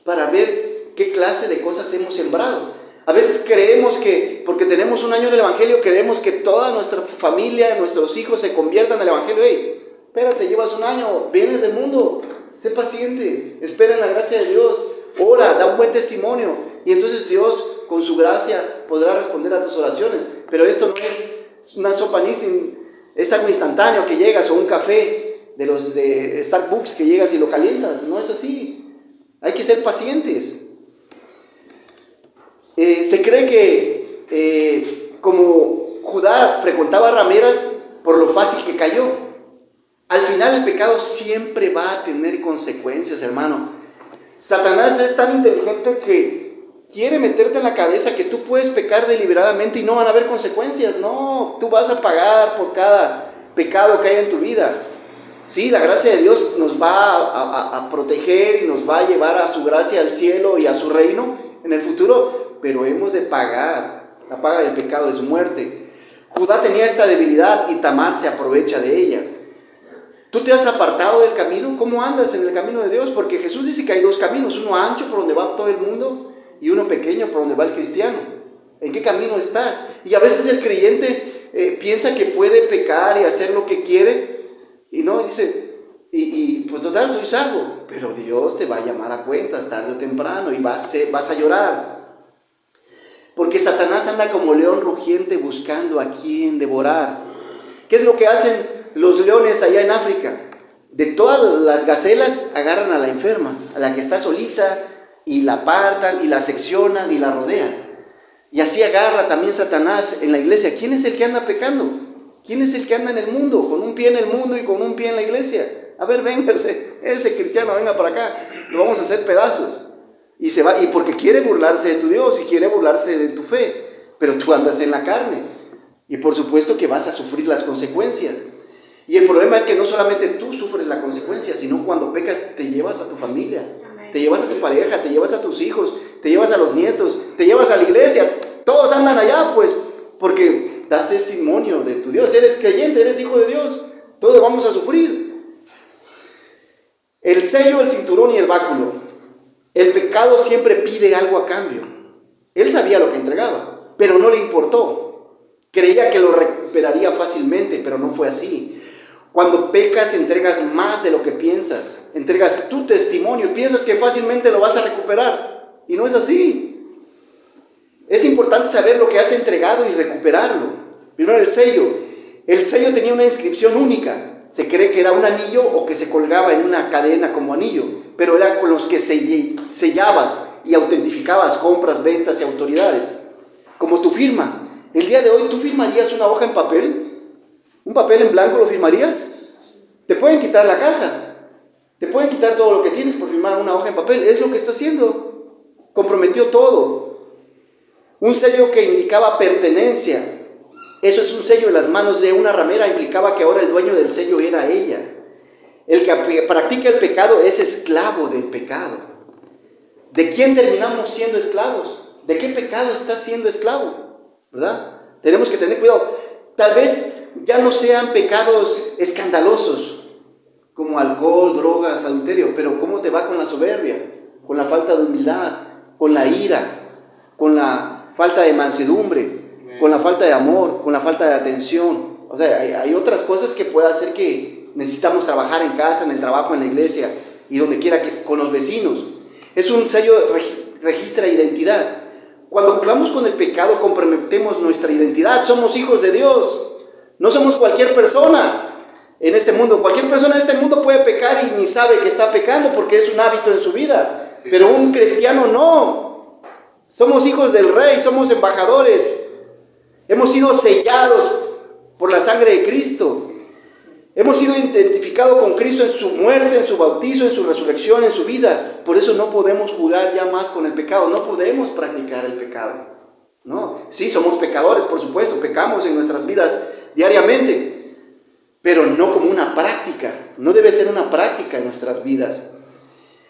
para ver qué clase de cosas hemos sembrado. A veces creemos que, porque tenemos un año en el Evangelio, creemos que toda nuestra familia, nuestros hijos se conviertan en el Evangelio. Hey, espérate, llevas un año, vienes del mundo, sé paciente, espera en la gracia de Dios, ora, da un buen testimonio, y entonces Dios, con su gracia, podrá responder a tus oraciones. Pero esto no es una sopa Nissin, es algo instantáneo que llegas, o un café de los de Starbucks que llegas y lo calientas. No es así, hay que ser pacientes. Se cree que como Judá frecuentaba rameras, por lo fácil que cayó. Al final el pecado siempre va a tener consecuencias, hermano. Satanás es tan inteligente que quiere meterte en la cabeza que tú puedes pecar deliberadamente y no van a haber consecuencias. No, tú vas a pagar por cada pecado que hay en tu vida. Sí, la gracia de Dios nos va a proteger y nos va a llevar a su gracia al cielo y a su reino en el futuro, pero hemos de pagar. La paga del pecado es muerte. Judá tenía esta debilidad y Tamar se aprovecha de ella. ¿Tú te has apartado del camino? ¿Cómo andas en el camino de Dios? Porque Jesús dice que hay dos caminos, uno ancho por donde va todo el mundo y uno pequeño por donde va el cristiano. ¿En qué camino estás? Y a veces el creyente piensa que puede pecar y hacer lo que quiere y no, dice, pues total, soy salvo. Pero Dios te va a llamar a cuentas tarde o temprano y vas a llorar. Porque Satanás anda como león rugiente buscando a quien devorar. ¿Qué es lo que hacen los leones allá en África? De todas las gacelas agarran a la enferma, a la que está solita, y la apartan, y la seccionan, y la rodean. Y así agarra también Satanás en la iglesia. ¿Quién es el que anda pecando? ¿Quién es el que anda en el mundo? Con un pie en el mundo y con un pie en la iglesia. A ver, véngase, ese cristiano, venga para acá. Lo vamos a hacer pedazos. Y se va, y porque quiere burlarse de tu Dios y quiere burlarse de tu fe. Pero tú andas en la carne. Y por supuesto que vas a sufrir las consecuencias. Y el problema es que no solamente tú sufres la consecuencia, sino cuando pecas te llevas a tu familia. Te llevas a tu pareja, te llevas a tus hijos, te llevas a los nietos, te llevas a la iglesia. Todos andan allá, pues, porque das testimonio de tu Dios. Eres creyente, eres hijo de Dios. Todos vamos a sufrir. El sello, el cinturón y el báculo. El pecado siempre pide algo a cambio. Él sabía lo que entregaba, pero no le importó. Creía que lo recuperaría fácilmente, pero no fue así. Cuando pecas, entregas más de lo que piensas. Entregas tu testimonio y piensas que fácilmente lo vas a recuperar. Y no es así. Es importante saber lo que has entregado y recuperarlo. Primero el sello. El sello tenía una inscripción única. Se cree que era un anillo o que se colgaba en una cadena como anillo. Pero era con los que sellabas y autentificabas compras, ventas y autoridades. Como tu firma. El día de hoy, ¿tú firmarías una hoja en papel? ¿Un papel en blanco lo firmarías? Te pueden quitar la casa. Te pueden quitar todo lo que tienes por firmar una hoja en papel. Es lo que está haciendo. Comprometió todo. Un sello que indicaba pertenencia. Eso es un sello en las manos de una ramera. Implicaba que ahora el dueño del sello era ella. El que practica el pecado es esclavo del pecado. ¿De quién terminamos siendo esclavos? ¿De qué pecado estás siendo esclavo? ¿Verdad? Tenemos que tener cuidado. Tal vez ya no sean pecados escandalosos, como alcohol, drogas, adulterio, pero ¿cómo te va con la soberbia? Con la falta de humildad, con la ira, con la falta de mansedumbre, con la falta de amor, con la falta de atención. O sea, hay otras cosas que puede hacer que necesitamos trabajar en casa, en el trabajo, en la iglesia y donde quiera, con los vecinos. Es un sello, registra identidad. Cuando jugamos con el pecado, comprometemos nuestra identidad. Somos hijos de Dios. No somos cualquier persona en este mundo. Cualquier persona en este mundo puede pecar y ni sabe que está pecando porque es un hábito en su vida. Sí. Pero un cristiano no. Somos hijos del Rey, somos embajadores. Hemos sido sellados por la sangre de Cristo. Hemos sido identificados con Cristo en su muerte, en su bautizo, en su resurrección, en su vida. Por eso no podemos jugar ya más con el pecado. No podemos practicar el pecado. No. Sí, somos pecadores, por supuesto. Pecamos en nuestras vidas diariamente. Pero no como una práctica. No debe ser una práctica en nuestras vidas.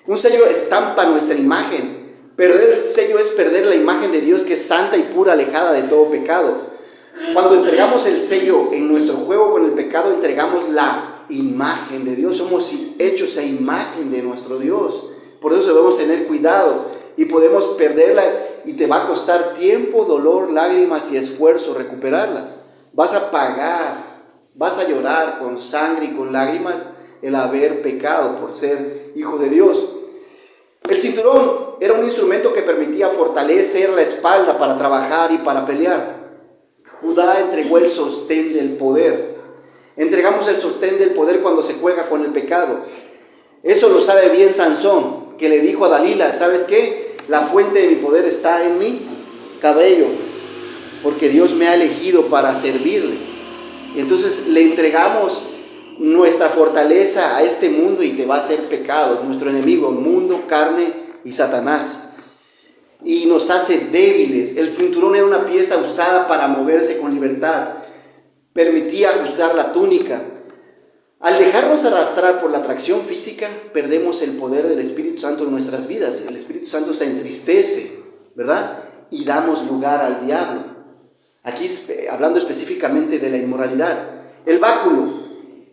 Un sello estampa nuestra imagen. Perder el sello es perder la imagen de Dios, que es santa y pura, alejada de todo pecado. Cuando entregamos el sello en nuestro juego con el pecado, entregamos la imagen de Dios. Somos hechos a imagen de nuestro Dios. Por eso debemos tener cuidado y podemos perderla y te va a costar tiempo, dolor, lágrimas y esfuerzo recuperarla. Vas a pagar, vas a llorar con sangre y con lágrimas el haber pecado por ser hijo de Dios. El cinturón era un instrumento que permitía fortalecer la espalda para trabajar y para pelear. Judá entregó el sostén del poder. Entregamos el sostén del poder cuando se juega con el pecado. Eso lo sabe bien Sansón, que le dijo a Dalila: ¿sabes qué? La fuente de mi poder está en mi cabello, porque Dios me ha elegido para servirle. Entonces le entregamos nuestra fortaleza a este mundo y te va a hacer pecados. Nuestro enemigo, mundo, carne y Satanás. Y nos hace débiles. El cinturón era una pieza usada para moverse con libertad. Permitía ajustar la túnica. Al dejarnos arrastrar por la atracción física, perdemos el poder del Espíritu Santo en nuestras vidas. El Espíritu Santo se entristece, ¿verdad? Y damos lugar al diablo. Aquí hablando específicamente de la inmoralidad. El báculo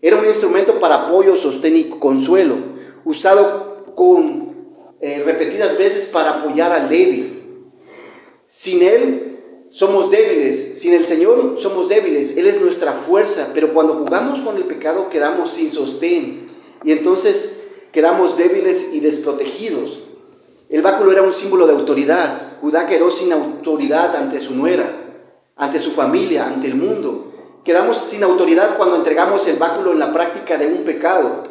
era un instrumento para apoyo, sostén y consuelo, usado con repetidas veces para apoyar al débil. Sin Él somos débiles, sin el Señor somos débiles. Él es nuestra fuerza, pero cuando jugamos con el pecado quedamos sin sostén y entonces quedamos débiles y desprotegidos. El báculo era un símbolo de autoridad. Judá quedó sin autoridad ante su nuera, ante su familia, ante el mundo. Quedamos sin autoridad cuando entregamos el báculo en la práctica de un pecado.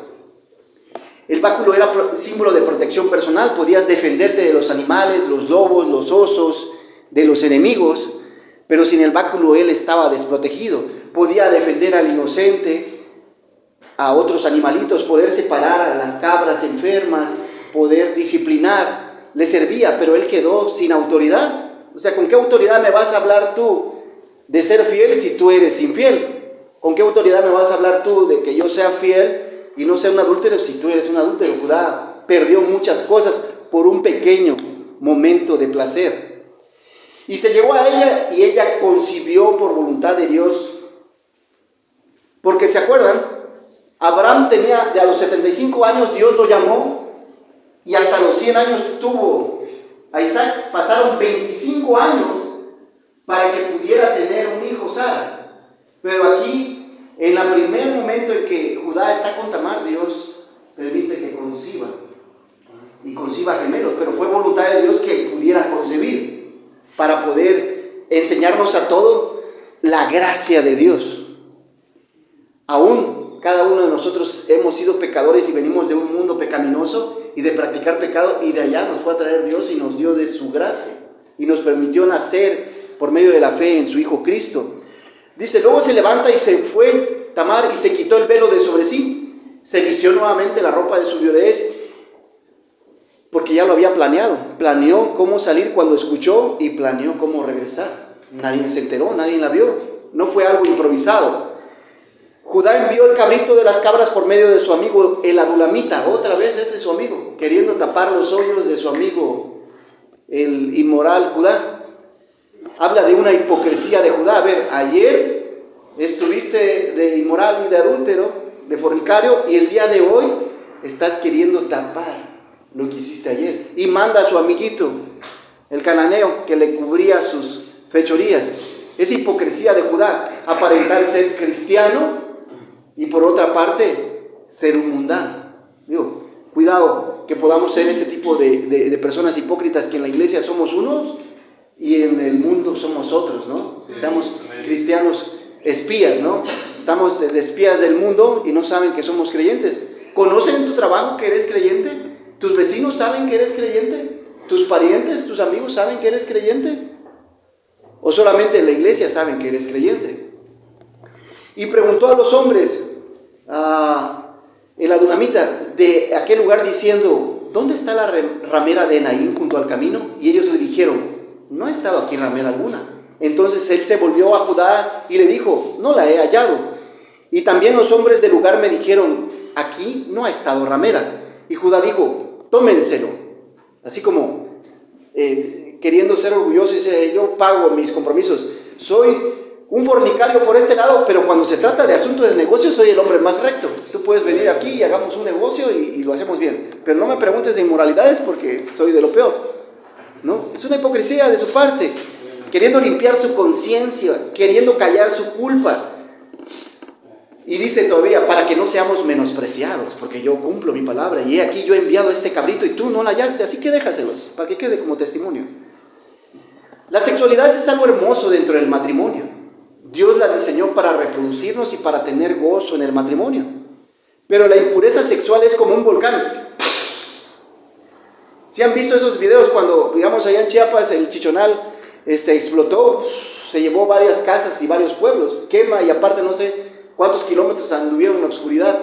El báculo era símbolo de protección personal. Podías defenderte de los animales, los lobos, los osos, de los enemigos, pero sin el báculo él estaba desprotegido. Podía defender al inocente, a otros animalitos, poder separar a las cabras enfermas, poder disciplinar, le servía, pero él quedó sin autoridad. O sea, ¿con qué autoridad me vas a hablar tú de ser fiel si tú eres infiel? ¿Con qué autoridad me vas a hablar tú de que yo sea fiel y no sea un adúltero si tú eres un adúltero? Judá perdió muchas cosas por un pequeño momento de placer. Y se llegó a ella y ella concibió por voluntad de Dios. Porque se acuerdan, Abraham tenía, a los 75 años Dios lo llamó y hasta los 100 años tuvo a Isaac. Pasaron 25 años para que pudiera tener un hijo Sara. Pero aquí, en el primer momento en que Judá está con Tamar, Dios permite que conciba. Y conciba gemelos, pero fue voluntad de Dios que pudiera concebir para poder enseñarnos a todos la gracia de Dios. Aún cada uno de nosotros hemos sido pecadores y venimos de un mundo pecaminoso y de practicar pecado, y de allá nos fue a traer Dios y nos dio de su gracia y nos permitió nacer por medio de la fe en su Hijo Cristo. Dice, luego se levanta y se fue Tamar y se quitó el velo de sobre sí, se vistió nuevamente la ropa de su viudez, porque ya lo había planeado. Planeó cómo salir cuando escuchó y planeó cómo regresar. Nadie se enteró, nadie la vio. No fue algo improvisado. Judá envió el cabrito de las cabras por medio de su amigo el adulamita. Otra vez ese es su amigo, queriendo tapar los hoyos de su amigo el inmoral Judá. Habla de una hipocresía de Judá. A ver, ayer estuviste de inmoral y de adúltero, de fornicario, y el día de hoy estás queriendo tapar lo que hiciste ayer. Y manda a su amiguito, el cananeo, que le cubría sus fechorías. Es hipocresía de Judá, aparentar ser cristiano y por otra parte ser un mundano. Digo, cuidado que podamos ser ese tipo de personas hipócritas, que en la iglesia somos unos y en el mundo somos otros, ¿no? Sí, seamos cristianos espías, ¿no? Estamos de espías del mundo y no saben que somos creyentes. ¿Conocen en tu trabajo que eres creyente? ¿Tus vecinos saben que eres creyente? ¿Tus parientes, tus amigos saben que eres creyente? ¿O solamente en la iglesia saben que eres creyente? Y preguntó a los hombres, el adulamita, de aquel lugar diciendo, ¿dónde está la ramera de Naín junto al camino? Y ellos le dijeron, no ha estado aquí ramera alguna. Entonces él se volvió a Judá y le dijo, no la he hallado. Y también los hombres del lugar me dijeron, aquí no ha estado ramera. Y Judá dijo, tómenselo, así como queriendo ser orgulloso, y dice, yo pago mis compromisos, soy un fornicario por este lado, pero cuando se trata de asuntos de negocio soy el hombre más recto. Tú puedes venir aquí y hagamos un negocio y lo hacemos bien, pero no me preguntes de inmoralidades porque soy de lo peor, ¿no? Es una hipocresía de su parte, queriendo limpiar su conciencia, queriendo callar su culpa. Y dice todavía, para que no seamos menospreciados, porque yo cumplo mi palabra, y he aquí yo he enviado este cabrito y tú no la hallaste, así que déjaselos, para que quede como testimonio. La sexualidad es algo hermoso dentro del matrimonio. Dios la diseñó para reproducirnos y para tener gozo en el matrimonio. Pero la impureza sexual es como un volcán. ¿Sí han visto esos videos cuando, digamos, allá en Chiapas, el Chichonal explotó, se llevó varias casas y varios pueblos, quema y aparte no sé cuántos kilómetros anduvieron en la oscuridad?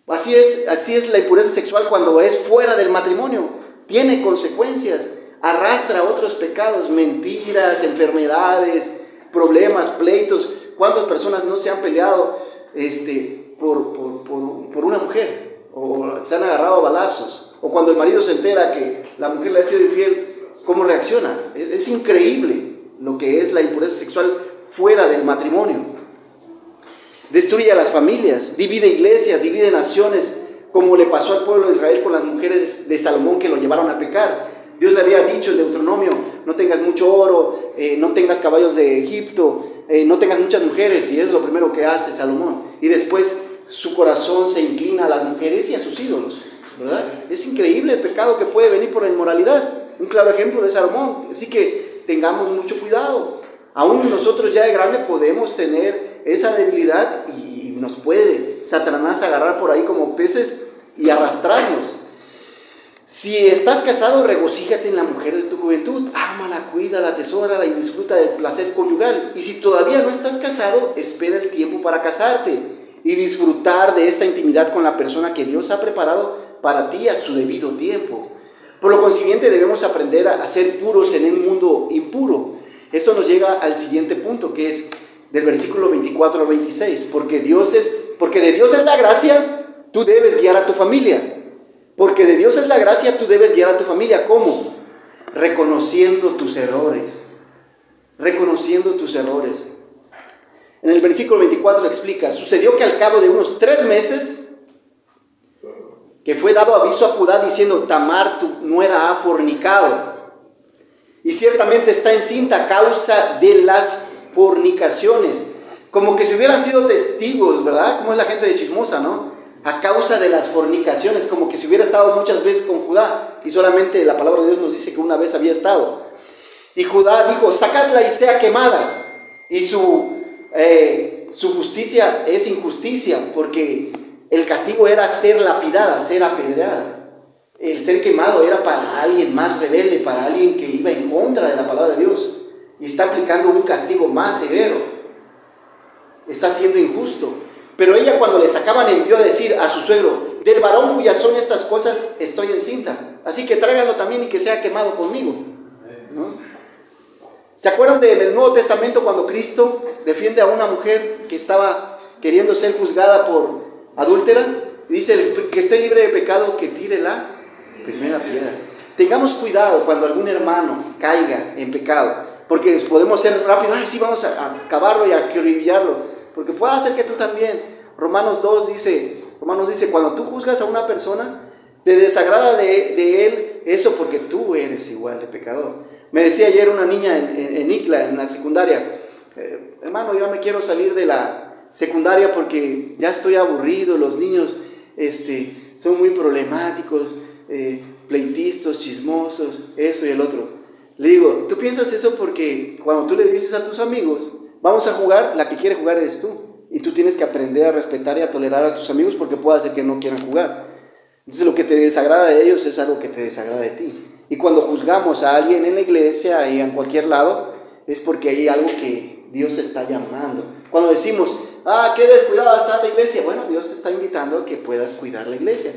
Así es la impureza sexual cuando es fuera del matrimonio. Tiene consecuencias, arrastra otros pecados, mentiras, enfermedades, problemas, pleitos. ¿Cuántas personas no se han peleado por una mujer? O se han agarrado a balazos. O cuando el marido se entera que la mujer le ha sido infiel, ¿cómo reacciona? Es increíble lo que es la impureza sexual fuera del matrimonio. Destruye a las familias, divide iglesias, divide naciones, como le pasó al pueblo de Israel con las mujeres de Salomón que lo llevaron a pecar. Dios le había dicho en Deuteronomio, no tengas mucho oro, no tengas caballos de Egipto, no tengas muchas mujeres, y es lo primero que hace Salomón. Y después su corazón se inclina a las mujeres y a sus ídolos, ¿verdad? Es increíble el pecado que puede venir por la inmoralidad. Un claro ejemplo de Salomón. Así que tengamos mucho cuidado. Aún nosotros ya de grande podemos tener esa debilidad y nos puede Satanás agarrar por ahí como peces y arrastrarnos. Si estás casado, regocíjate en la mujer de tu juventud, ámala, cuídala, atesórala y disfruta del placer conyugal. Y si todavía no estás casado, espera el tiempo para casarte y disfrutar de esta intimidad con la persona que Dios ha preparado para ti a su debido tiempo. Por lo consiguiente, debemos aprender a ser puros en un mundo impuro. Esto nos llega al siguiente punto, que es del versículo 24 al 26. Porque de Dios es la gracia, tú debes guiar a tu familia. Porque de Dios es la gracia, tú debes guiar a tu familia. ¿Cómo? Reconociendo tus errores. Reconociendo tus errores. En el versículo 24 explica: sucedió que al cabo de unos 3 meses, que fue dado aviso a Judá diciendo: Tamar, tu nuera, ha fornicado. Y ciertamente está encinta a causa de las fornicaciones. Como que si hubieran sido testigos, ¿verdad? Como es la gente de chismosa, ¿no? A causa de las fornicaciones, como que si hubiera estado muchas veces con Judá, y solamente la palabra de Dios nos dice que una vez había estado. Y Judá dijo: sacadla y sea quemada. Y su justicia es injusticia, porque el castigo era ser lapidada, ser apedreada. El ser quemado era para alguien más rebelde, para alguien que iba en contra de la palabra de Dios, y está aplicando un castigo más severo. Está siendo injusto. Pero ella, cuando le sacaban, envió a decir a su suegro: del varón cuyas son estas cosas estoy encinta, así que tráiganlo también y que sea quemado conmigo, ¿no? ¿Se acuerdan del Nuevo Testamento cuando Cristo defiende a una mujer que estaba queriendo ser juzgada por adúltera? Dice: que esté libre de pecado, que tire la primera piedra. Tengamos cuidado cuando algún hermano caiga en pecado, porque podemos ser rápidos: sí, vamos a acabarlo y a acribillarlo, porque puede hacer que tú también. Romanos 2 dice, cuando tú juzgas a una persona, te desagrada de él eso, porque tú eres igual de pecador. Me decía ayer una niña en ICLA, en la secundaria: hermano, ya me quiero salir de la secundaria porque ya estoy aburrido, los niños son muy problemáticos, pleitistas, chismosos, eso y el otro. Le digo: tú piensas eso porque cuando tú le dices a tus amigos: vamos a jugar, la que quiere jugar eres tú. Y tú tienes que aprender a respetar y a tolerar a tus amigos, porque puede ser que no quieran jugar. Entonces lo que te desagrada de ellos es algo que te desagrada de ti. Y cuando juzgamos a alguien en la iglesia y en cualquier lado, es porque hay algo que Dios está llamando. Cuando decimos: qué descuidado está la iglesia. Bueno, Dios te está invitando a que puedas cuidar la iglesia.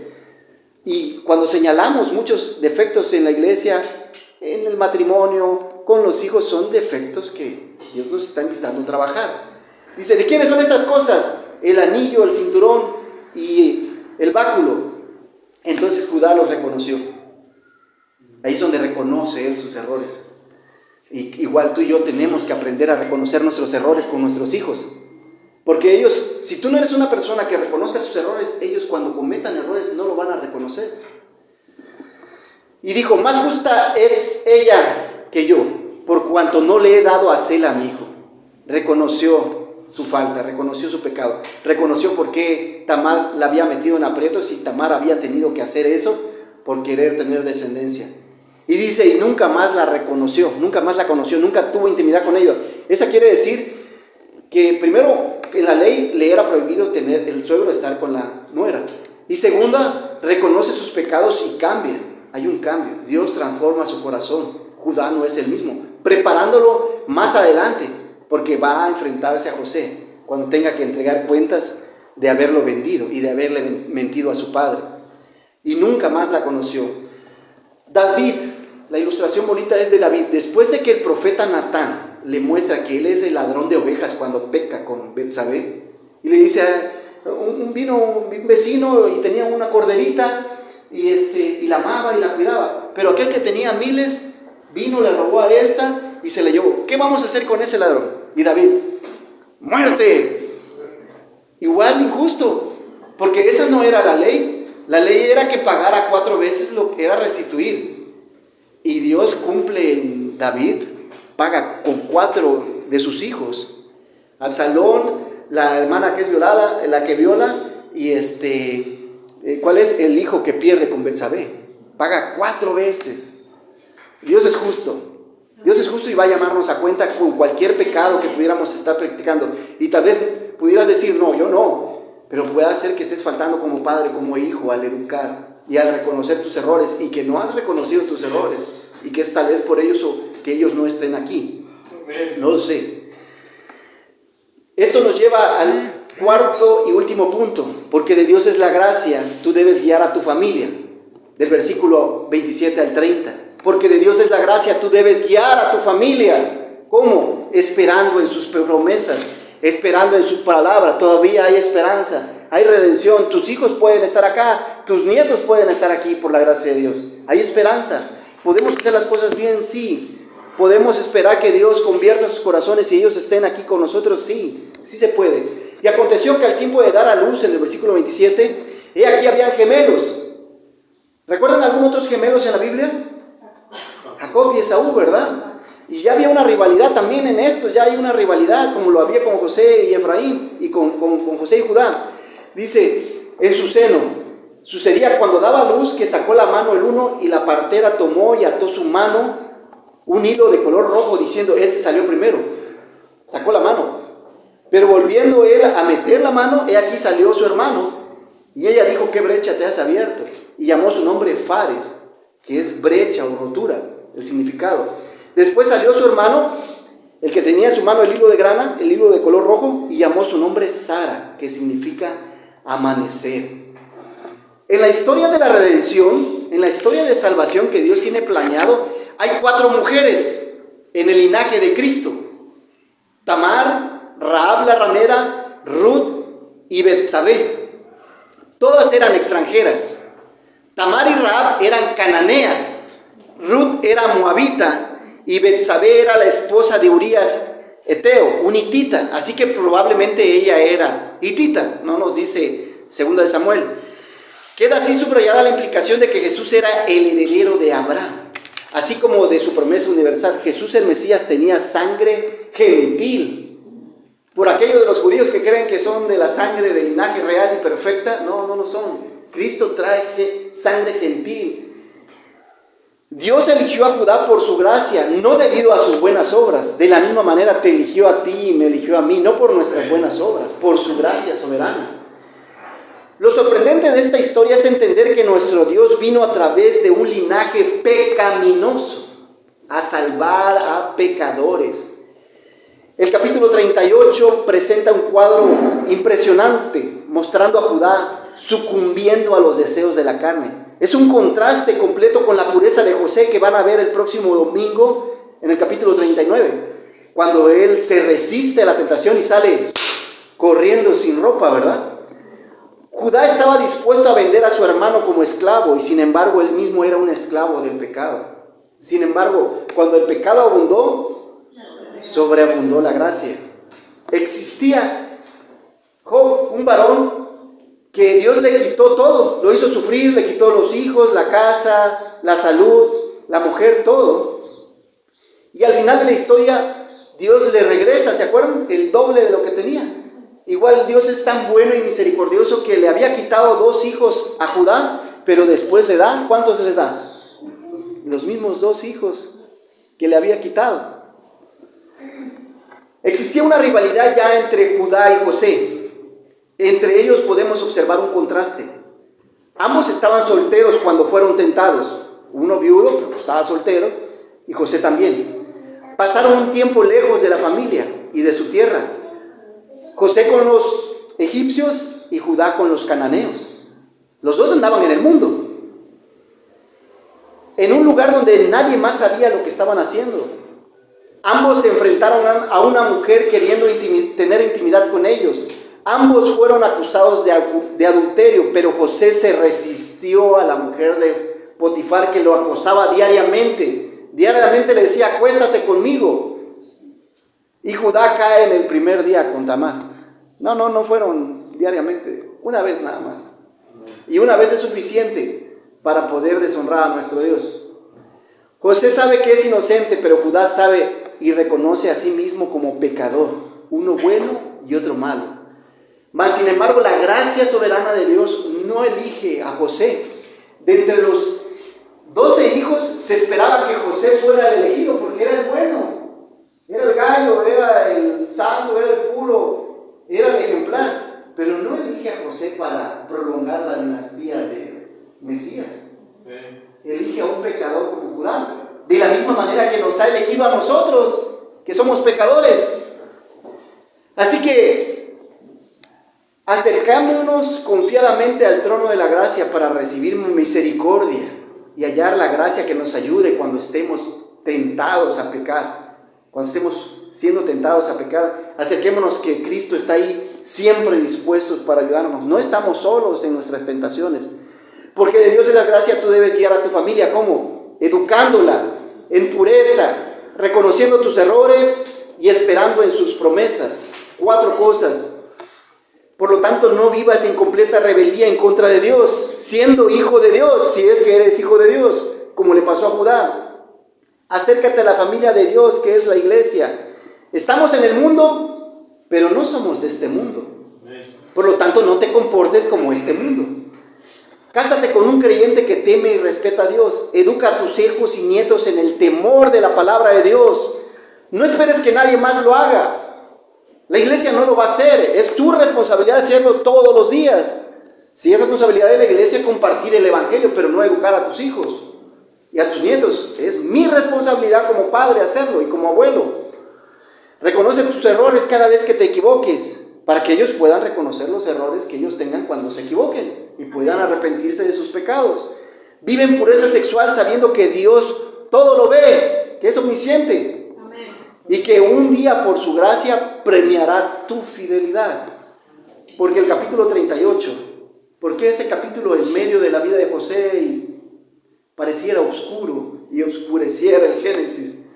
Y cuando señalamos muchos defectos en la iglesia, en el matrimonio, con los hijos, son defectos que Dios nos está invitando a trabajar. Dice: ¿de quiénes son estas cosas? El anillo, el cinturón y el báculo. Entonces Judá los reconoció. Ahí es donde reconoce él sus errores. Y igual tú y yo tenemos que aprender a reconocer nuestros errores con nuestros hijos. Porque ellos, si tú no eres una persona que reconozca sus errores, ellos cuando cometan errores no lo van a reconocer. Y dijo: más justa es ella que yo, por cuanto no le he dado a Sela a mi hijo. Reconoció su falta, reconoció su pecado, reconoció por qué Tamar la había metido en aprietos, y Tamar había tenido que hacer eso por querer tener descendencia. Y dice: y nunca más la reconoció, nunca más la conoció, nunca tuvo intimidad con ella. Esa quiere decir que primero, en la ley le era prohibido tener el suegro estar con la nuera, y segunda, reconoce sus pecados y cambia. Hay un cambio, Dios transforma su corazón. Judá no es el mismo, preparándolo más adelante, porque va a enfrentarse a José cuando tenga que entregar cuentas de haberlo vendido y de haberle mentido a su padre. Y nunca más la conoció. David, la ilustración bonita es de David. Después de que el profeta Natán le muestra que él es el ladrón de ovejas cuando peca con Betsabé, y le dice: vino un vecino y tenía una corderita y la amaba y la cuidaba, pero aquel que tenía miles vino, le robó a esta y se la llevó. ¿Qué vamos a hacer con ese ladrón? Y David: ¡muerte! Igual injusto, porque esa no era la ley. La ley era que pagara 4 veces lo que era restituir. Y Dios cumple en David, paga con 4 de sus hijos. Absalón, la hermana que es violada, la que viola, y ¿cuál es? El hijo que pierde con Betsabé. Paga 4 veces. Dios es justo. Dios es justo y va a llamarnos a cuenta con cualquier pecado que pudiéramos estar practicando. Y tal vez pudieras decir: no, yo no. Pero puede ser que estés faltando como padre, como hijo, al educar y al reconocer tus errores y que no has reconocido tus errores y que es tal vez por ellos o que ellos no estén aquí. No lo sé. Esto nos lleva al cuarto y último punto, porque de Dios es la gracia, tú debes guiar a tu familia, del versículo 27 al 30. Porque de Dios es la gracia, tú debes guiar a tu familia. ¿Cómo? Esperando en sus promesas, esperando en su palabra. Todavía hay esperanza, hay redención. Tus hijos pueden estar acá, tus nietos pueden estar aquí por la gracia de Dios. Hay esperanza. ¿Podemos hacer las cosas bien? Sí. ¿Podemos esperar que Dios convierta sus corazones y ellos estén aquí con nosotros? Sí, sí se puede. Y aconteció que al tiempo de dar a luz, en el versículo 27, he aquí habían gemelos. ¿Recuerdan algunos otros gemelos en la Biblia? Jacob y Esaú, ¿verdad? Y ya había una rivalidad también en esto, ya hay una rivalidad como lo había con José y Efraín y con José y Judá. Dice, en su seno, sucedía cuando daba luz que sacó la mano el uno y la partera tomó y ató su mano un hilo de color rojo diciendo, ese salió primero, sacó la mano. Pero volviendo él a meter la mano, he aquí salió su hermano y ella dijo, ¿qué brecha te has abierto? Y llamó su nombre Fares, que es brecha o rotura, el significado. Después salió su hermano, el que tenía en su mano el hilo de grana, el hilo de color rojo, y llamó su nombre Sara, que significa amanecer. En la historia de la redención, en la historia de salvación que Dios tiene planeado, hay 4 mujeres en el linaje de Cristo: Tamar, Rahab la ramera, Ruth y Betsabé. Todas eran extranjeras. Tamar y Rahab eran cananeas, Ruth era moabita y Betsabé era la esposa de Urías Eteo, un hitita, así que probablemente ella era hitita, no nos dice 2 de Samuel. Queda así subrayada la implicación de que Jesús era el heredero de Abraham, así como de su promesa universal. Jesús el Mesías tenía sangre gentil. Por aquellos de los judíos que creen que son de la sangre del linaje real y perfecta, no lo son. Cristo trae sangre gentil. Dios eligió a Judá por su gracia, no debido a sus buenas obras. De la misma manera te eligió a ti y me eligió a mí, no por nuestras buenas obras, por su gracia soberana. Lo sorprendente de esta historia es entender que nuestro Dios vino a través de un linaje pecaminoso a salvar a pecadores. El capítulo 38 presenta un cuadro impresionante mostrando a Judá sucumbiendo a los deseos de la carne. Es un contraste completo con la pureza de José que van a ver el próximo domingo en el capítulo 39, cuando él se resiste a la tentación y sale corriendo sin ropa, ¿verdad? Judá estaba dispuesto a vender a su hermano como esclavo y sin embargo él mismo era un esclavo del pecado. Sin embargo, cuando el pecado abundó, sobreabundó la gracia. Existía Job, un varón que Dios le quitó todo, lo hizo sufrir, le quitó los hijos, la casa, la salud, la mujer, todo. Y al final de la historia, Dios le regresa, ¿se acuerdan? El doble de lo que tenía. Igual Dios es tan bueno y misericordioso que le había quitado 2 hijos a Judá, pero después le da, ¿cuántos les da? Los mismos 2 hijos que le había quitado. Existía una rivalidad ya entre Judá y José. Entre ellos podemos observar un contraste. Ambos estaban solteros cuando fueron tentados. Uno viudo, pero estaba soltero, y José también. Pasaron un tiempo lejos de la familia y de su tierra. José con los egipcios y Judá con los cananeos. Los dos andaban en el mundo, en un lugar donde nadie más sabía lo que estaban haciendo. Ambos se enfrentaron a una mujer queriendo tener intimidad con ellos. Ambos fueron acusados de adulterio, pero José se resistió a la mujer de Potifar que lo acosaba diariamente. Diariamente le decía, acuéstate conmigo. Y Judá cae en el primer día con Tamar. No fueron diariamente, una vez nada más. Y una vez es suficiente para poder deshonrar a nuestro Dios. José sabe que es inocente, pero Judá sabe y reconoce a sí mismo como pecador, uno bueno y otro malo. Mas sin embargo la gracia soberana de Dios no elige a José. De entre los 12 hijos se esperaba que José fuera el elegido porque era el bueno, era el gallo, era el santo, era el puro, era el ejemplar. Pero no elige a José para prolongar la dinastía Mesías. Elige a un pecador como Judá, de la misma manera que nos ha elegido a nosotros, que somos pecadores. Así que acercémonos confiadamente al trono de la gracia para recibir misericordia y hallar la gracia que nos ayude cuando estemos tentados a pecar, cuando estemos siendo tentados a pecar. Acerquémonos, que Cristo está ahí siempre dispuesto para ayudarnos. No estamos solos en nuestras tentaciones, porque de Dios es la gracia. Tú debes guiar a tu familia. ¿Cómo? Educándola en pureza, reconociendo tus errores y esperando en sus promesas. 4 cosas. Por lo tanto, no vivas en completa rebeldía en contra de Dios, siendo hijo de Dios, si es que eres hijo de Dios, como le pasó a Judá. Acércate a la familia de Dios, que es la iglesia. Estamos en el mundo, pero no somos de este mundo. Por lo tanto, no te comportes como este mundo. Cásate con un creyente que teme y respeta a Dios. Educa a tus hijos y nietos en el temor de la palabra de Dios. No esperes que nadie más lo haga. La iglesia no lo va a hacer. Es tu responsabilidad hacerlo todos los días. Si es responsabilidad de la iglesia compartir el evangelio, pero no educar a tus hijos y a tus nietos. Es mi responsabilidad como padre hacerlo y como abuelo. Reconoce tus errores cada vez que te equivoques, para que ellos puedan reconocer los errores que ellos tengan cuando se equivoquen y puedan arrepentirse de sus pecados. Vive en pureza sexual sabiendo que Dios todo lo ve, que es omnisciente. Y que un día por su gracia premiará tu fidelidad. Porque el capítulo 38, porque ese capítulo en medio de la vida de José y pareciera oscuro y oscureciera el Génesis.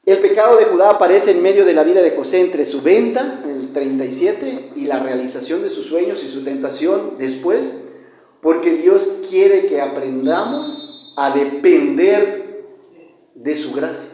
El pecado de Judá aparece en medio de la vida de José entre su venta, en el 37, y la realización de sus sueños y su tentación después, porque Dios quiere que aprendamos a depender de su gracia.